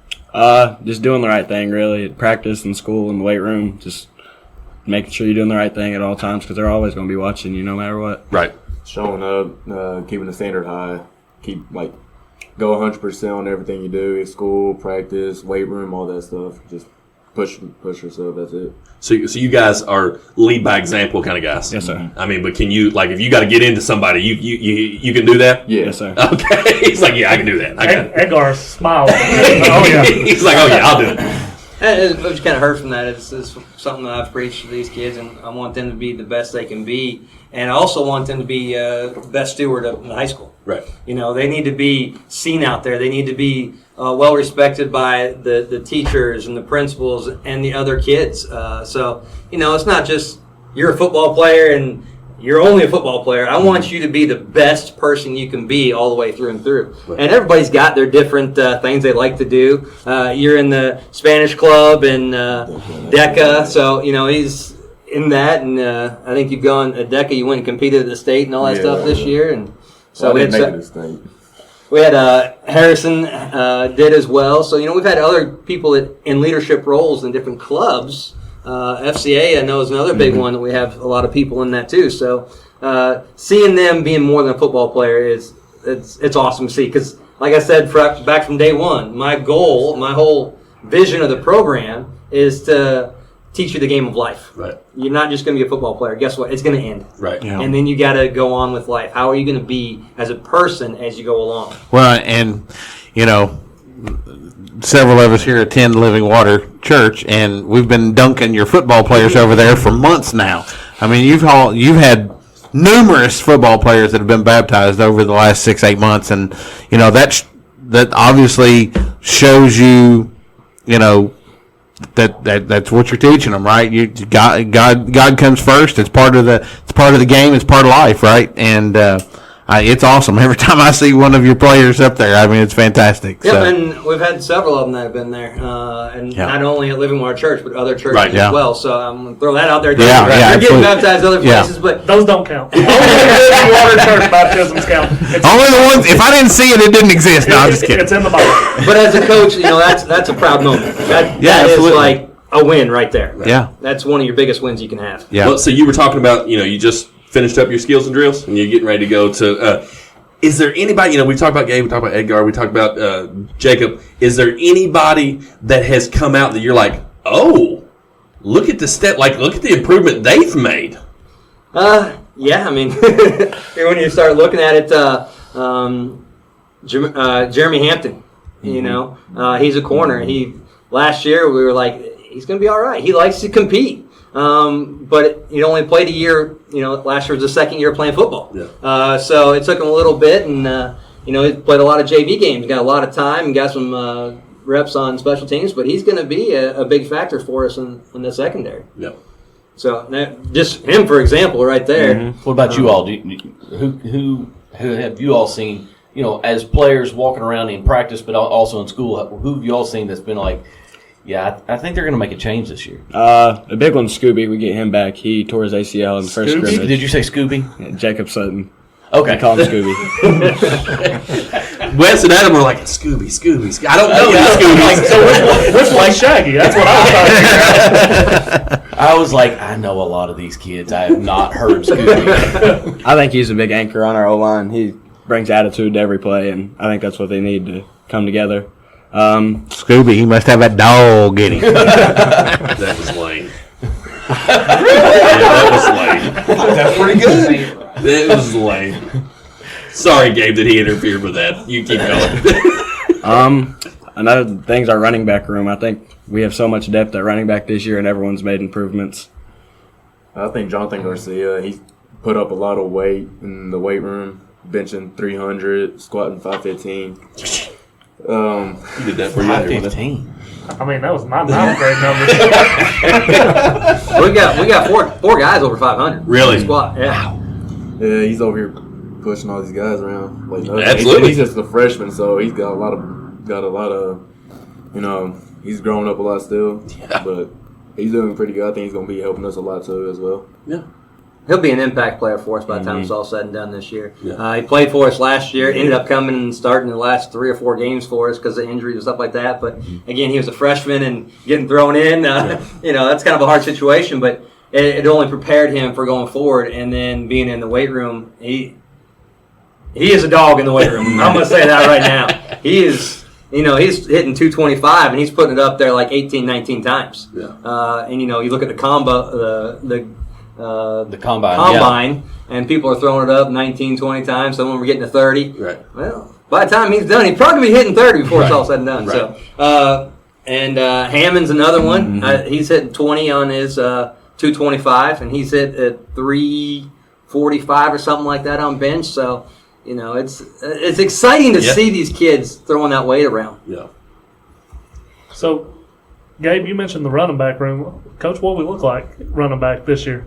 Just doing the right thing, really. At practice, in school, in the weight room, just making sure you're doing the right thing at all times, because they're always going to be watching you no matter what. Right. Showing up, keeping the standard high, go 100% on everything you do, school, practice, weight room, all that stuff. Just push yourself. That's it. So you guys are lead by example kind of guys. Yes, sir. I mean, but can you, if you got to get into somebody, you can do that? Yeah. Yes, sir. Okay. He's like, yeah, I can do that. Edgar smiled. Oh yeah. He's like, oh yeah, I'll do it. And what you kind of heard from that is something that I've preached to these kids, and I want them to be the best they can be, and I also want them to be the best steward of high school. Right. They need to be seen out there. They need to be well respected by the teachers and the principals and the other kids. So it's not just you're a football player and you're only a football player. I want you to be the best person you can be all the way through and through. Right. And everybody's got their different things they like to do. You're in the Spanish club and DECA, so he's in that. And I think you've gone at DECA. You went and competed at the state and all that stuff this year. And so we had Harrison did as well. So we've had other people in leadership roles in different clubs. FCA, I know, is another big one that we have a lot of people in that too. So seeing them being more than a football player it's awesome to see. Because like I said back from day one, my goal, my whole vision of the program is to teach you the game of life. Right. You're not just going to be a football player. Guess what? It's going to end. Right. Yeah. And then you got to go on with life. How are you going to be as a person as you go along? Well, and several of us here attend Living Water Church, and we've been dunking your football players over there for months now. I mean, you've had numerous football players that have been baptized over the last 6-8 months, and that obviously shows you, that's what you're teaching them, right? God comes first. It's part of the game. It's part of life, right? And it's awesome. Every time I see one of your players up there, I mean, it's fantastic. Yeah, so. And we've had several of them that have been there, and not only at Living Water Church, but other churches Right, yeah. as well. So I'm going to throw that out there. Yeah, They're absolutely. getting baptized other places, but those don't count. Only Living Water Church baptisms count. Only the ones. If I didn't see it, it didn't exist. No, I'm just kidding. It's in the Bible. But as a coach, that's a proud moment. That is like a win right there. Yeah. That's one of your biggest wins you can have. Yeah. Well, so you were talking about, you just finished up your skills and drills, and you're getting ready to go to. Is there anybody? We talked about Gabe, we talked about Edgar, we talked about Jacob. Is there anybody that has come out that you're like, oh, look at the step, look at the improvement they've made? Yeah. I mean, when you start looking at it, Jeremy Hampton. He's a corner. Last year we were like, he's going to be all right. He likes to compete. But he only played a year. Last year was the second year playing football. Yeah. So it took him a little bit, and he played a lot of JV games, got a lot of time, and got some reps on special teams. But he's going to be a big factor for us in the secondary. Yeah. So just him, for example, right there. Mm-hmm. What about you all? Who have you all seen? As players walking around in practice, but also in school, who have you all seen that's been like? Yeah, I think they're going to make a change this year. A big one, Scooby. We get him back. He tore his ACL in the first scrimmage. Did you say Scooby? Yeah, Jacob Sutton. Okay. We call him Scooby. Wes and Adam were like, Scooby. I don't know Scooby. So which one's Shaggy? That's what I was trying to figure out. I was like, I know a lot of these kids. I have not heard Scooby. I think he's a big anchor on our O-line. He brings attitude to every play, and I think that's what they need to come together. Scooby, he must have a dog in him. That was lame. That was lame. That's pretty good. That was lame. Sorry, Gabe, that he interfered with that. You keep going. Another thing's our running back room. I think we have so much depth at running back this year, and everyone's made improvements. I think Jonathan Garcia, he put up a lot of weight in the weight room, benching 300, squatting 515. You did that for 515. I mean, that was my ninth grade number. we got four guys over 500. Really? Squat. Yeah. Yeah, he's over here pushing all these guys around. Like, Absolutely. He's just a freshman, so he's got a lot of, you know, he's growing up a lot still. Yeah. But he's doing pretty good. I think he's going to be helping us a lot too as well. Yeah. He'll be an impact player for us by the time it's all said and done this year. Yeah. He played for us last year, ended up coming and starting the last 3 or 4 games for us because of injuries and stuff like that. But again, he was a freshman and getting thrown in. You know, that's kind of a hard situation, but it only prepared him for going forward. And then being in the weight room, he is a dog in the weight room. I'm going to say that right now. He is, you know, he's hitting 225 and he's putting it up there like 18, 19 times. Yeah. And, you know, you look at the The combine, and people are throwing it up 19, 20 times. Some of them are getting to 30. Right. Well, by the time he's done, he'd probably be hitting 30 before it's all said and done. Right. So, Hammond's another one. He's hitting 20 on his 225, and he's hit at 345 or something like that on bench. So, you know, it's exciting to see these kids throwing that weight around. Yeah. So, Gabe, you mentioned the running back room. Coach, what we look like running back this year?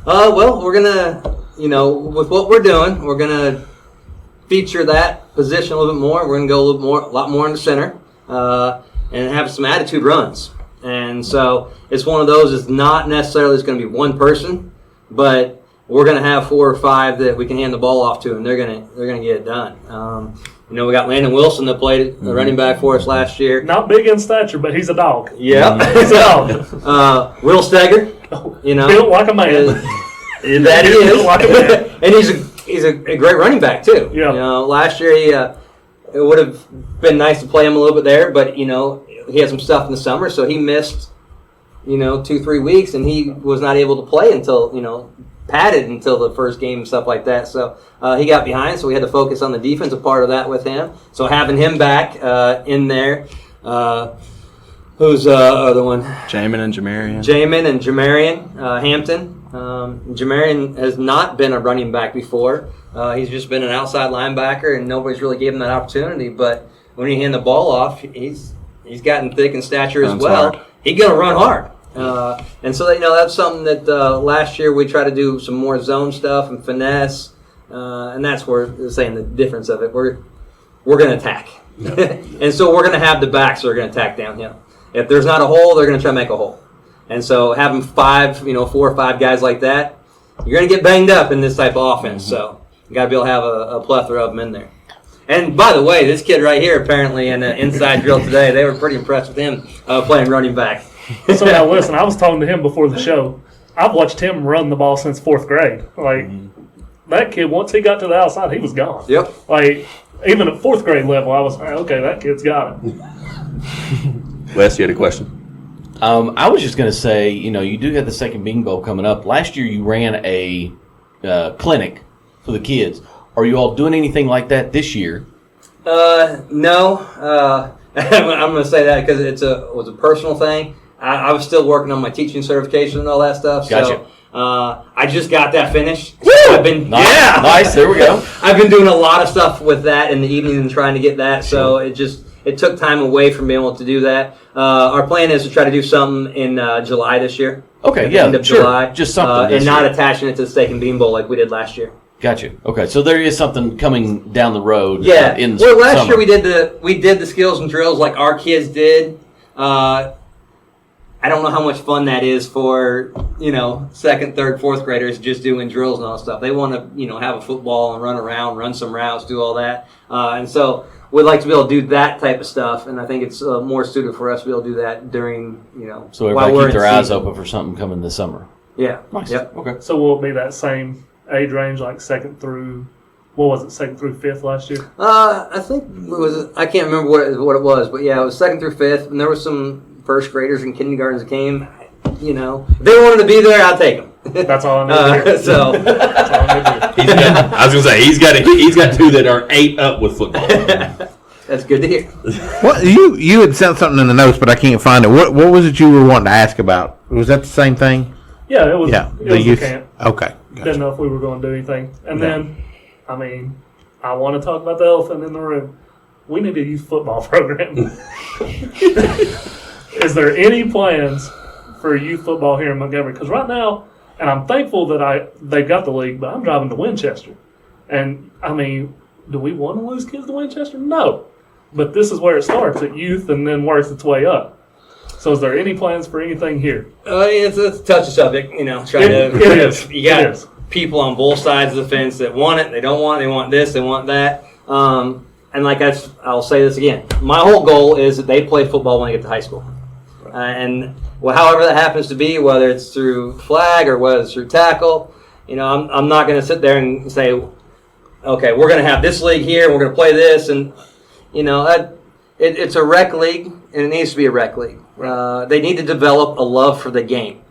Well, we're going to, you know, with what we're doing, we're going to feature that position a little bit more. We're going to go a lot more in the center and have some attitude runs. And so it's one of those, it's not necessarily it's going to be one person, but we're going to have 4 or 5 that we can hand the ball off to, and they're going to get it done. You know, we got Landon Wilson that played the running back for us last year. Not big in stature, but he's a dog. Yeah. He's a dog. Will Steger, you know. Built like a man. That he is. Built like a man. And he's a great running back, too. Yeah. You know, last year it would have been nice to play him a little bit there, but, you know, he had some stuff in the summer, so he missed, you know, 2-3 weeks, and he was not able to play until, you know, padded until the first game and stuff like that. So he got behind, so we had to focus on the defensive part of that with him. So having him back in there, who's the other one? Jamin and Jamarian. Jamin and Jamarian Hampton. Jamarian has not been a running back before. He's just been an outside linebacker, and nobody's really gave him that opportunity. But when he hand the ball off, he's gotten thick in stature as well. Hard. He's going to run hard. And so, you know, that's something that last year we tried to do some more zone stuff and finesse, and that's where they're saying the difference of it. We're going to attack. Yeah. And so we're going to have the backs that are going to attack downhill. If there's not a hole, they're going to try to make a hole. And so having 4 or 5 guys like that, you're going to get banged up in this type of offense. So you got to be able to have a plethora of them in there. And by the way, this kid right here, apparently in an inside drill today, they were pretty impressed with him playing running back. So now listen, I was talking to him before the show. I've watched him run the ball since 4th grade. Like, that kid, once he got to the outside, he was gone. Yep. Like, even at 4th grade level, I was, okay, that kid's got it. Wes, you had a question? I was just going to say, you know, you do have the second Bean Bowl coming up. Last year you ran a clinic for the kids. Are you all doing anything like that this year? No. I'm going to say that because it was a personal thing. I was still working on my teaching certification and all that stuff. Gotcha. So I just got that finished. Woo! I've been Nice. There we go. I've been doing a lot of stuff with that in the evening and trying to get that. So it took time away from being able to do that. Our plan is to try to do something in July this year. Okay, at yeah, the end of sure. July, Just something this and not year. attaching it to the Steak and Bean Bowl like we did last year. Gotcha. Okay, so there is something coming down the road. Yeah. In the well, last summer. year we did the skills and drills like our kids did. I don't know how much fun that is for 2nd, 3rd, 4th graders just doing drills and all that stuff. They want to have a football and run around, run some routes, do all that, and so we'd like to be able to do that type of stuff. And I think it's more suited for us to be able to do that during So while everybody we're keep their in eyes season. open for something coming this summer. Yeah. Nice. Yep. Okay. So will it be that same age range, like 2nd through, what was it, 2nd through 5th last year? I think I can't remember what it was, but yeah, it was 2nd through 5th, and there was some 1st graders and kindergartens that came. if they wanted to be there, I'd take them. That's all I need. So that's all I need. I was gonna say he's got two that are 8 up with football. That's good to hear. What you had sent something in the notes, but I can't find it. What was it you were wanting to ask about? Was that the same thing? Yeah, it was. Yeah, it was youth. the camp. Okay, Didn't know if we were going to do anything, and then, I mean, I want to talk about the elephant in the room. We need a youth football program. Is there any plans for youth football here in Montgomery? Because right now, and I'm thankful that they've got the league, but I'm driving to Winchester, and I mean, do we want to lose kids to Winchester? No. But this is where it starts at youth and then works its way up. So is there any plans for anything here? It's a touchy subject, It is. You got It is. people on both sides of the fence that want it, they don't want it, they want this, they want that. And like I'll say this again. My whole goal is that they play football when they get to high school. And however that happens to be, whether it's through flag or whether it's through tackle, I'm not going to sit there and say, okay, we're going to have this league here, and we're going to play this, and it's a rec league, and it needs to be a rec league. They need to develop a love for the game,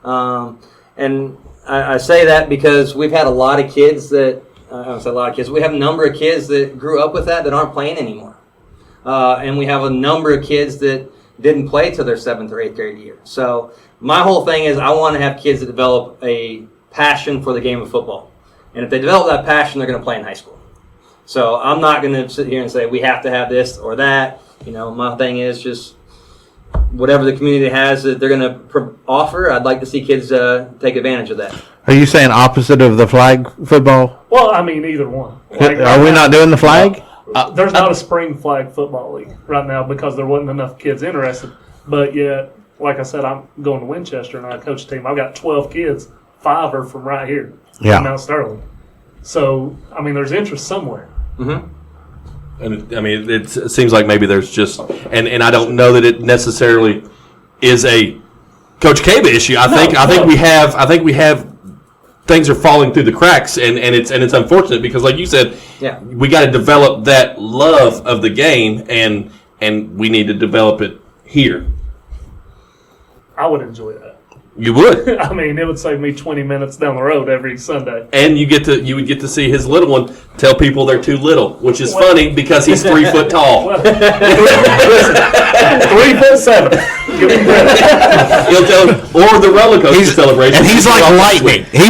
and I say that because we've had a lot of kids that I don't say a lot of kids. We have a number of kids that grew up with that aren't playing anymore, and we have a number of kids that didn't play till their 7th or 8th grade year. So my whole thing is I want to have kids that develop a passion for the game of football. And if they develop that passion, they're going to play in high school. So I'm not going to sit here and say we have to have this or that. My thing is just whatever the community has that they're going to offer, I'd like to see kids take advantage of that. Are you saying opposite of the flag football? Well, I mean, either one. Are we not doing the flag? There's not a spring flag football league right now because there wasn't enough kids interested. But yet, like I said, I'm going to Winchester and I coach a team. I've got 12 kids. 5 are from right here. Yeah. Mount Sterling. So, I mean, there's interest somewhere. Mm-hmm. And it seems like maybe there's just, and I don't know that it necessarily is a Coach Caba issue. I think we have things are falling through the cracks, and it's unfortunate because, like you said, we got to develop that love of the game, and we need to develop it here. I would enjoy that. You would. I mean, it would save me 20 minutes down the road every Sunday. And you would get to see his little one tell people they're too little, which is funny because he's 3 foot tall. Listen, 3'7". Give him credit. He'll tell, or the roller coaster celebration, and he's like lightning. You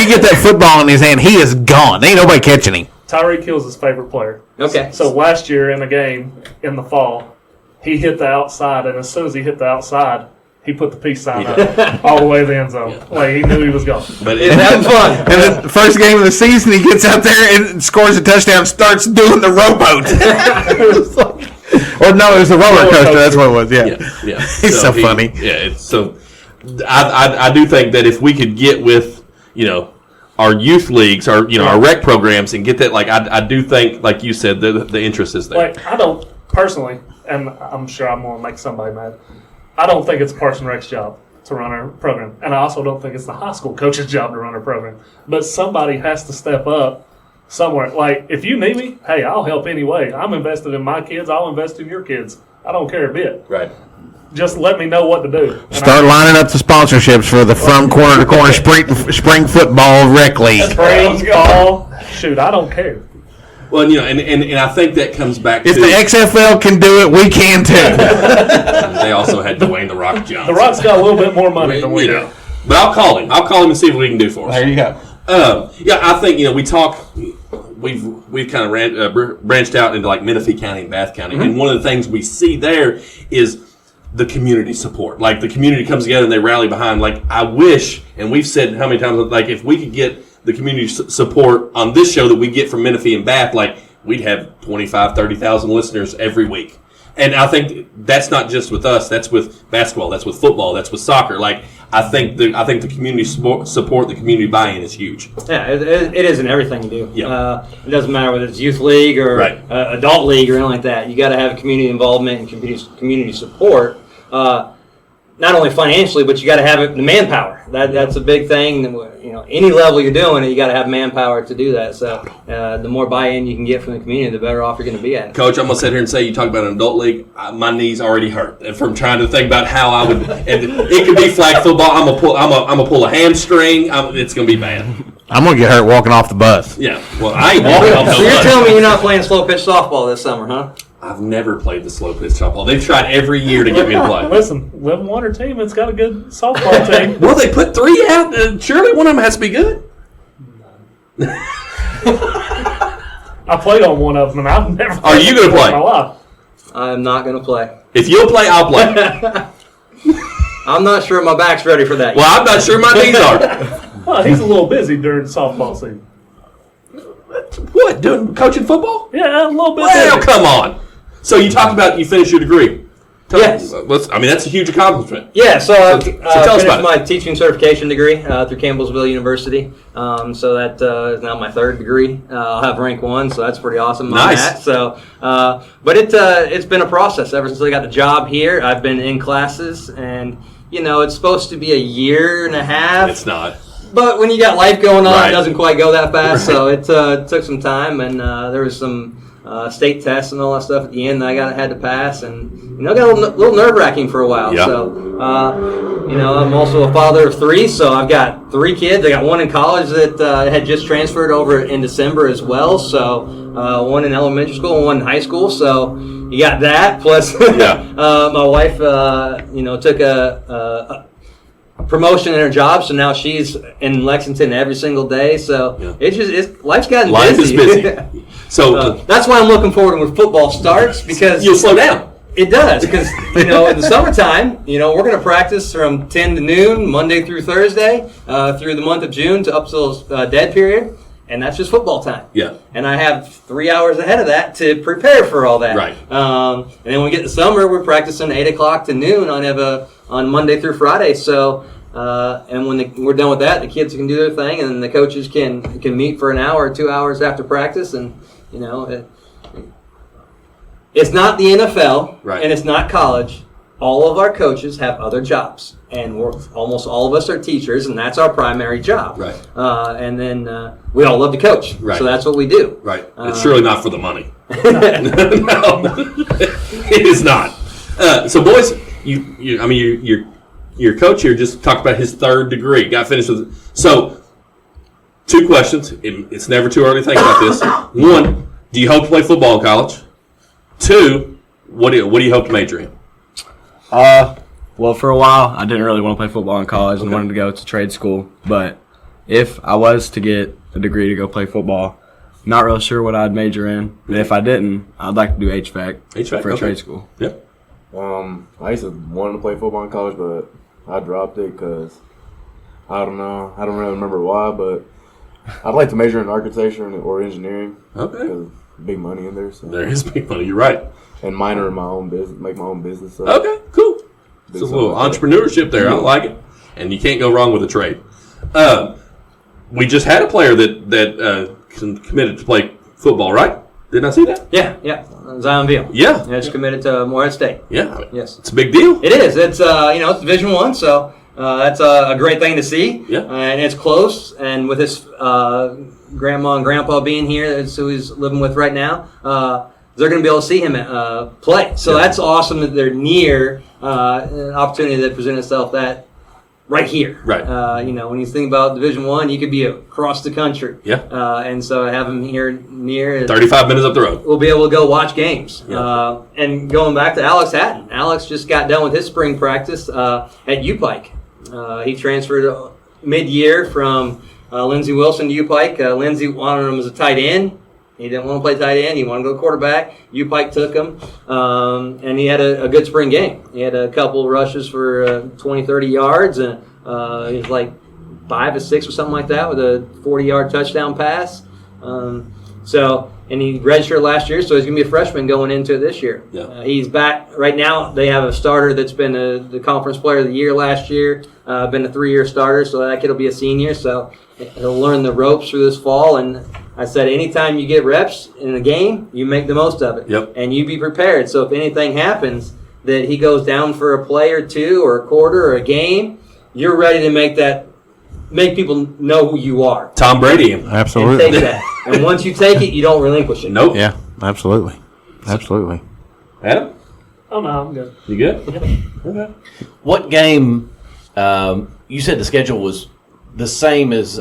get that football in his hand, he is gone. Ain't nobody catching him. Tyreek Hill's his favorite player. Okay. So last year in a game in the fall, he hit the outside, and as soon as he hit the outside, he put the peace sign up all the way to the end zone. Like, he knew he was gone. But it's having fun. And the first game of the season, he gets out there and scores a touchdown, starts doing the rowboat. Or no, it was the roller coaster. That's what it was. Yeah. He's so funny. Yeah. I do think that if we could get with our youth leagues, our rec programs, and get that, like I do think, like you said, the interest is there. Like, I don't personally, and I'm sure I'm going to make somebody mad, I don't think it's Parks and Rec's job to run our program. And I also don't think it's the high school coach's job to run our program. But somebody has to step up somewhere. Like, if you need me, hey, I'll help anyway. I'm invested in my kids. I'll invest in your kids. I don't care a bit. Right. Just let me know what to do. Start lining up the sponsorships for the From Corner to Corner Spring Football Rec League. Spring ball. Shoot, I don't care. Well, and I think that comes back to... If the XFL can do it, we can too. They also had Dwayne The Rock Johnson. The Rock's got a little bit more money than we do. But I'll call him. I'll call him and see what he can do for us. There you go. I think, we talk... We've kind of branched out into like Menifee County and Bath County. Mm-hmm. And one of the things we see there is the community support. Like, the community comes together and they rally behind. Like, I wish, and we've said how many times, like, if we could get the community support on this show that we get from Menifee and Bath, like, we'd have 25, 30,000 listeners every week. And I think that's not just with us. That's with basketball. That's with football. That's with soccer. Like, I think the community support, the community buy-in is huge. Yeah, it is in everything you do. Yeah. It doesn't matter whether it's youth league or adult league or anything like that. You got to have community involvement and community support. not only financially, but you got to have the manpower. That's a big thing. You know, any level you're doing it, you got to have manpower to do that. So the more buy-in you can get from the community, the better off you're going to be at it. Coach, I'm gonna sit here and say you talk about an adult league. My knees already hurt from trying to think about how I would. And it could be flag football. I'm gonna pull a hamstring. It's gonna be bad. I'm gonna get hurt walking off the bus. Yeah. Well, I ain't walking off the bus. So you're telling me you're not playing slow pitch softball this summer, huh? I've never played the slow pitch softball. They've tried every year to get me to play. Listen, 11-1 team, it's got a good softball team. Well, they put 3 out. Surely one of them has to be good. I played on one of them, and I've never. Are you going to play? My life. I'm not going to play. If you'll play, I'll play. I'm not sure my back's ready for that. Well, I'm not sure my knees are. Well, he's a little busy during softball season. What, doing coaching football? Yeah, a little bit. Well, busy. come on. So you talked about you finished your degree. Yes. That's a huge accomplishment. Yeah, so I tell us finished about my teaching certification degree through Campbellsville University. So that is now my 3rd degree. I'll have rank 1, so that's pretty awesome. Nice. On that. So, but it's been a process ever since I got the job here. I've been in classes, and it's supposed to be a year and a half. It's not. But when you got life going on, Right. it doesn't quite go that fast. Right. So it took some time, and there was some state tests and all that stuff at the end that I had to pass, and got a little nerve-wracking for a while. Yeah. So I'm also a father of 3, so I've got 3 kids. I got one in college that had just transferred over in December as well. So one in elementary school and one in high school. So you got that plus my wife took a promotion in her job, so now she's in Lexington every single day. So life's gotten Life busy. is busy. So that's why I'm looking forward when football starts, because you'll slow down. It does, because in the summertime, we're going to practice from 10 to noon, Monday through Thursday, through the month of June to up till dead period, and that's just football time. Yeah. And I have 3 hours ahead of that to prepare for all that. Right. And then when we get to summer, we're practicing 8 o'clock to noon on Monday through Friday. So, and when we're done with that, the kids can do their thing, and the coaches can meet for an hour or 2 hours after practice, and it's not the NFL, right. And it's not college. All of our coaches have other jobs, and almost all of us are teachers, and that's our primary job. Right. And then we all love to coach, Right. so that's what we do. Right. It's surely not for the money. No, it is not. So, boys, your coach here just talked about his 3rd degree. Got finished with it. So, 2 questions. It's never too early to think about this. 1, do you hope to play football in college? 2, what do you hope to major in? Well, for a while, I didn't really want to play football in college and wanted to go to trade school. But if I was to get a degree to go play football, not real sure what I'd major in. But if I didn't, I'd like to do HVAC for a trade school. Yep. I used to want to play football in college, but I dropped it because I don't know. I don't really remember why, but I'd like to major in architecture or engineering. Okay. Because big money in there. So. There is big money. You're right. And minor in my own business, make my own business. So Okay, cool. It's a little entrepreneurship there. I like it. And you can't go wrong with a trade. We just had a player that committed to play football, right? Didn't I see that? Yeah. Zion Veal. Yeah. It's committed to Morehead State. Yeah. Yes. It's a big deal. It is. It's it's Division I, so that's a great thing to see. Yeah. And it's close. And with his grandma and grandpa being here, that's who he's living with right now. They're going to be able to see him play. So that's awesome that they're near an opportunity that presented itself that right here. Right. When you think about Division I, you could be across the country. Yeah. And so have him here near. 35 minutes up the road. We'll be able to go watch games. Yeah. And going back to Alex Hatton. Alex just got done with his spring practice at U-Pike. He transferred mid-year from Lindsey Wilson to U-Pike. Lindsey wanted him as a tight end. He didn't want to play tight end. He wanted to go quarterback. U-Pike took him, and he had a good spring game. He had a couple rushes for 20, 30 yards, and he was like 5 or 6 or something like that with a 40-yard touchdown pass. And he redshirted last year, so he's going to be a freshman going into it this year. Yeah. He's back. Right now, they have a starter that's been the conference player of the year last year, been a 3-year starter, so that kid will be a senior. So he'll learn the ropes through this fall. And I said, anytime you get reps in a game, you make the most of it. Yep. And you be prepared. So if anything happens, that he goes down for a play or two or a quarter or a game, you're ready to make people know who you are. Tom Brady. Absolutely. And take that. And once you take it, you don't relinquish it. Nope. Yeah, absolutely. Absolutely. Adam? Oh, no, I'm good. You good? Okay. What game? You said the schedule was the same as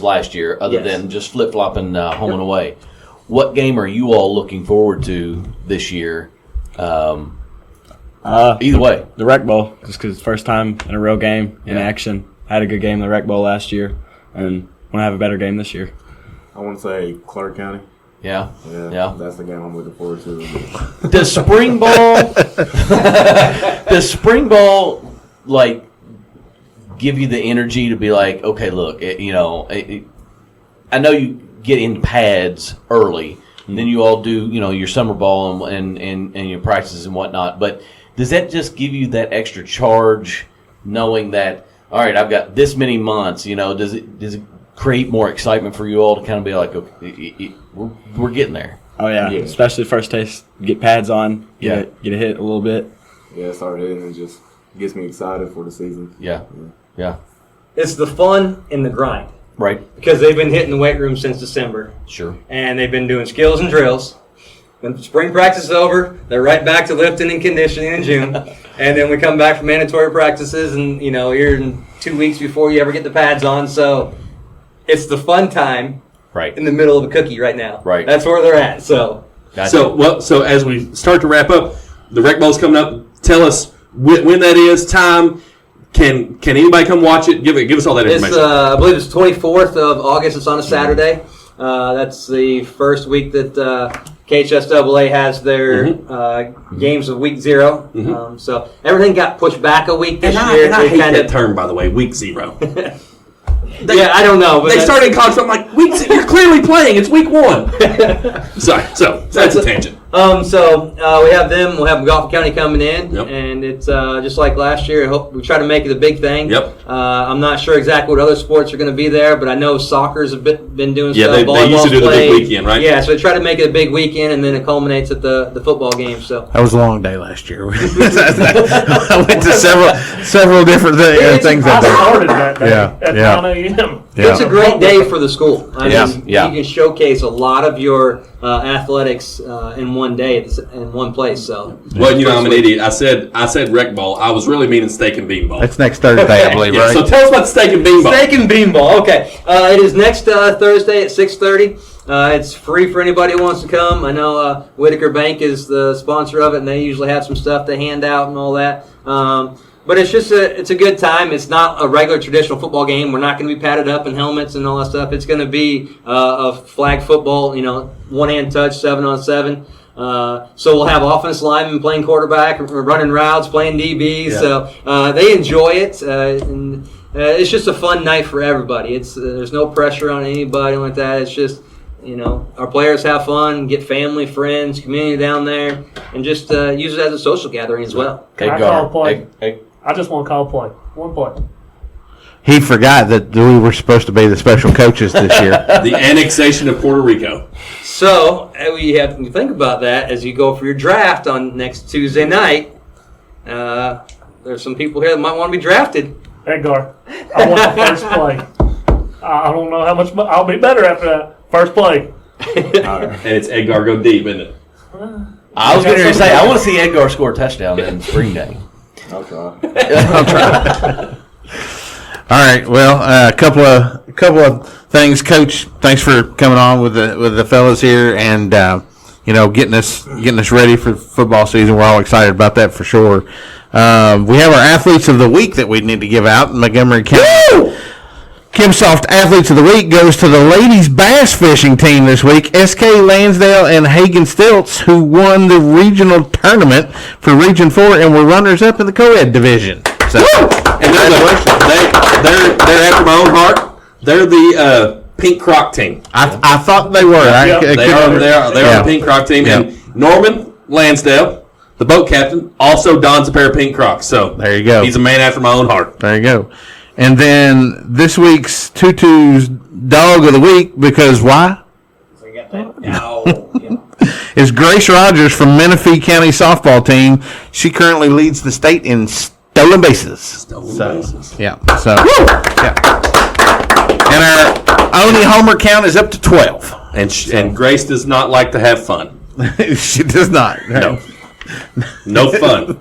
last year, other than just flip flopping home and away. What game are you all looking forward to this year? Either way, the Rec Bowl, just because it's first time in a real game in action. I had a good game in the Rec Bowl last year, and want to have a better game this year. I want to say Clark County. Yeah. That's the game I'm looking forward to. Does spring ball, like, give you the energy to be like, okay, look, I know you get in pads early, and then you all do, your summer ball and your practices and whatnot, but does that just give you that extra charge knowing that, all right, I've got this many months, does it create more excitement for you all to kind of be like, okay, we're getting there? Oh, yeah. Especially first taste, get pads on, get a hit a little bit. Yeah, start hitting and just gets me excited for the season. Yeah. It's the fun and the grind. Right. Because they've been hitting the weight room since December. Sure. And they've been doing skills and drills. When spring practice is over, they're right back to lifting and conditioning in June. And then we come back for mandatory practices, and, you're in 2 weeks before you ever get the pads on. So it's the fun time in the middle of a cookie right now. Right. That's where they're at. So So as we start to wrap up, the Rec Bowl's coming up. Tell us when that is, time. Can anybody come watch it? Give us all that information. I believe it's 24th of August. It's on a Saturday. That's the first week that KHSAA has their games of week 0. So everything got pushed back a week this year. And I hate that term, by the way, week 0. I don't know. But they started in college. I'm like, you're clearly playing. It's week 1. Sorry. So that's a tangent. So we have them. We'll have Gulf County coming in, and it's just like last year. I hope we try to make it a big thing. I'm not sure exactly what other sports are going to be there, but I know soccer's been doing stuff. They used to do the big weekend, right? Yeah, so we try to make it a big weekend, and then it culminates at the football game. So that was a long day last year. I went to several different things. I started that day at 9 a.m. It's a great day for the school. I mean, Yeah. you can showcase a lot of your athletics in one day in one place. So, well, I'm an idiot. I said Rec Ball. I was really meaning steak and bean ball. That's next Thursday, I believe, right? So tell us about the steak and bean ball. Steak and bean ball. Okay, it is next Thursday at 6:30. It's free for anybody who wants to come. I know Whitaker Bank is the sponsor of it, and they usually have some stuff to hand out and all that. But it's just it's a good time. It's not a regular traditional football game. We're not going to be padded up in helmets and all that stuff. It's going to be a flag football, one-hand touch, 7-on-7. So we'll have offensive linemen playing quarterback, running routes, playing DBs. Yeah. So they enjoy it. And it's just a fun night for everybody. There's no pressure on anybody like that. It's just, our players have fun, get family, friends, community down there, and just use it as a social gathering as well. Can I call a play? I just want to call a play. One play. He forgot that we were supposed to be the special coaches this year. The annexation of Puerto Rico. So we have to think about that as you go for your draft on next Tuesday night. There's some people here that might want to be drafted. Edgar, I want the first play. I don't know how much, but I'll be better after that. First play. And it's Edgar go deep, isn't it? I was going to say, I want to see Edgar score a touchdown in spring game. I'll try. I'll try. All right. Well, a couple of things, Coach. Thanks for coming on with the fellas here, and getting us ready for football season. We're all excited about that for sure. We have our athletes of the week that we need to give out in Montgomery County. Kimsoft Athletes of the Week goes to the ladies bass fishing team this week, SK Lansdale and Hagen Stilts, who won the regional tournament for Region 4 and were runners-up in the co-ed division. So, and they're after my own heart. They're the Pink Croc team. I thought they were. They are the Pink Croc team. Yep. And Norman Lansdale, the boat captain, also dons a pair of Pink Crocs. So there you go. He's a man after my own heart. There you go. And then this week's Tutu's Dog of the Week, because why? is Grace Rogers from Menifee County softball team. She currently leads the state in stolen bases. Yeah. So, yeah. And our only homer count is up to 12. And Grace does not like to have fun. She does not. No. No fun.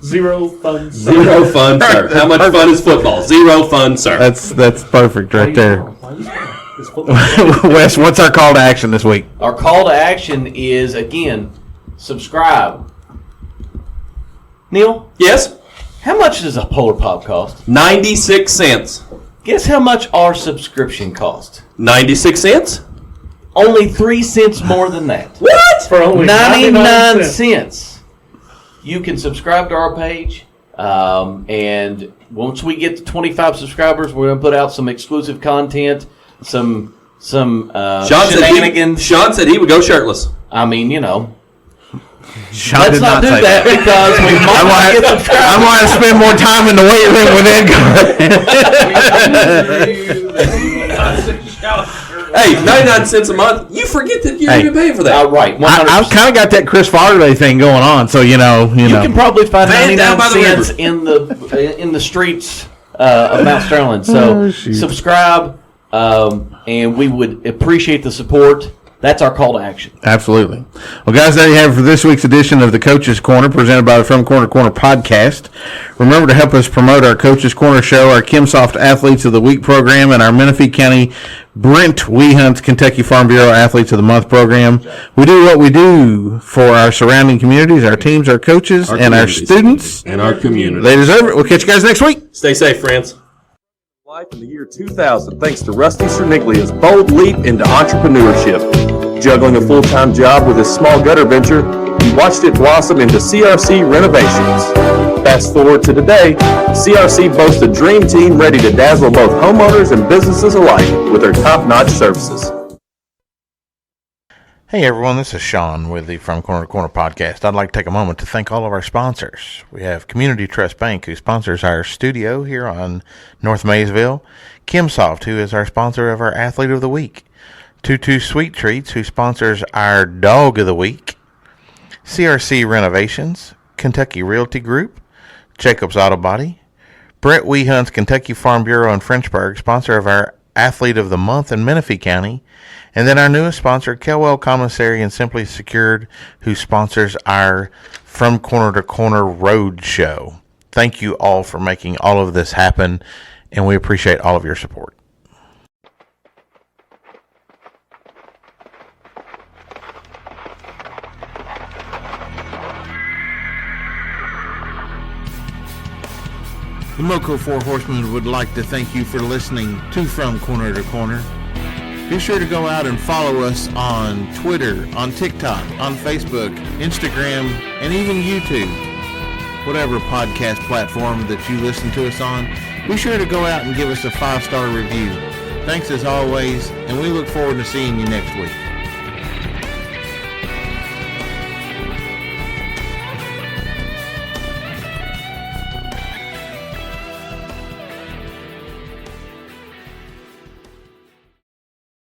Zero fun. Zero fun, sir. How much fun is football? Zero fun, sir. That's perfect right there. Wes, what's our call to action this week? Our call to action is, again, subscribe. Neil? Yes? How much does a Polar Pop cost? 96 cents. Guess how much our subscription cost? 96 cents? Only 3 cents more than that. What? For only 99 cents. You can subscribe to our page, and once we get to 25 subscribers, we're going to put out some exclusive content, some shenanigans. Sean said he would go shirtless. I mean, you know. Sean Let's did not do say that because we might not get subscribers. I'm going to spend more time in the weight room with Ed. Hey, 99 cents a month. You forget that you're even paying for that. Right. I've kind of got that Chris Farley thing going on, so you know. You can probably find Van 99 down by the cents river. in the streets of Mount Sterling. So subscribe, and we would appreciate the support. That's our call to action. Absolutely. Well, guys, there you have it for this week's edition of the Coach's Corner, presented by the From Corner to Corner podcast. Remember to help us promote our Coach's Corner show, our KimSoft Athletes of the Week program, and our Menifee County Brent Wehunt Kentucky Farm Bureau Athletes of the Month program. We do what we do for our surrounding communities, our teams, our coaches, and our students. And our community. They deserve it. We'll catch you guys next week. Stay safe, friends. Life in the year 2000 thanks to Rusty Cerniglia's bold leap into entrepreneurship. Juggling a full-time job with his small gutter venture, he watched it blossom into CRC Renovations. Fast forward to today, CRC boasts a dream team ready to dazzle both homeowners and businesses alike with their top-notch services. Hey everyone, this is Sean with the From Corner to Corner podcast. I'd like to take a moment to thank all of our sponsors. We have Community Trust Bank, who sponsors our studio here on North Maysville. KimSoft, who is our sponsor of our Athlete of the Week. 22 Sweet Treats, who sponsors our Dog of the Week. CRC Renovations, Kentucky Realty Group, Jacobs Auto Body, Brett Wehunt's Kentucky Farm Bureau in Frenchburg, sponsor of our Athlete of the Month in Menifee County. And then our newest sponsor, Kelwell Commissary and Simply Secured, who sponsors our From Corner to Corner Road Show. Thank you all for making all of this happen, and we appreciate all of your support. The Moco Four Horsemen would like to thank you for listening to From Corner to Corner. Be sure to go out and follow us on Twitter, on TikTok, on Facebook, Instagram, and even YouTube. Whatever podcast platform that you listen to us on, be sure to go out and give us a 5-star review. Thanks as always, and we look forward to seeing you next week.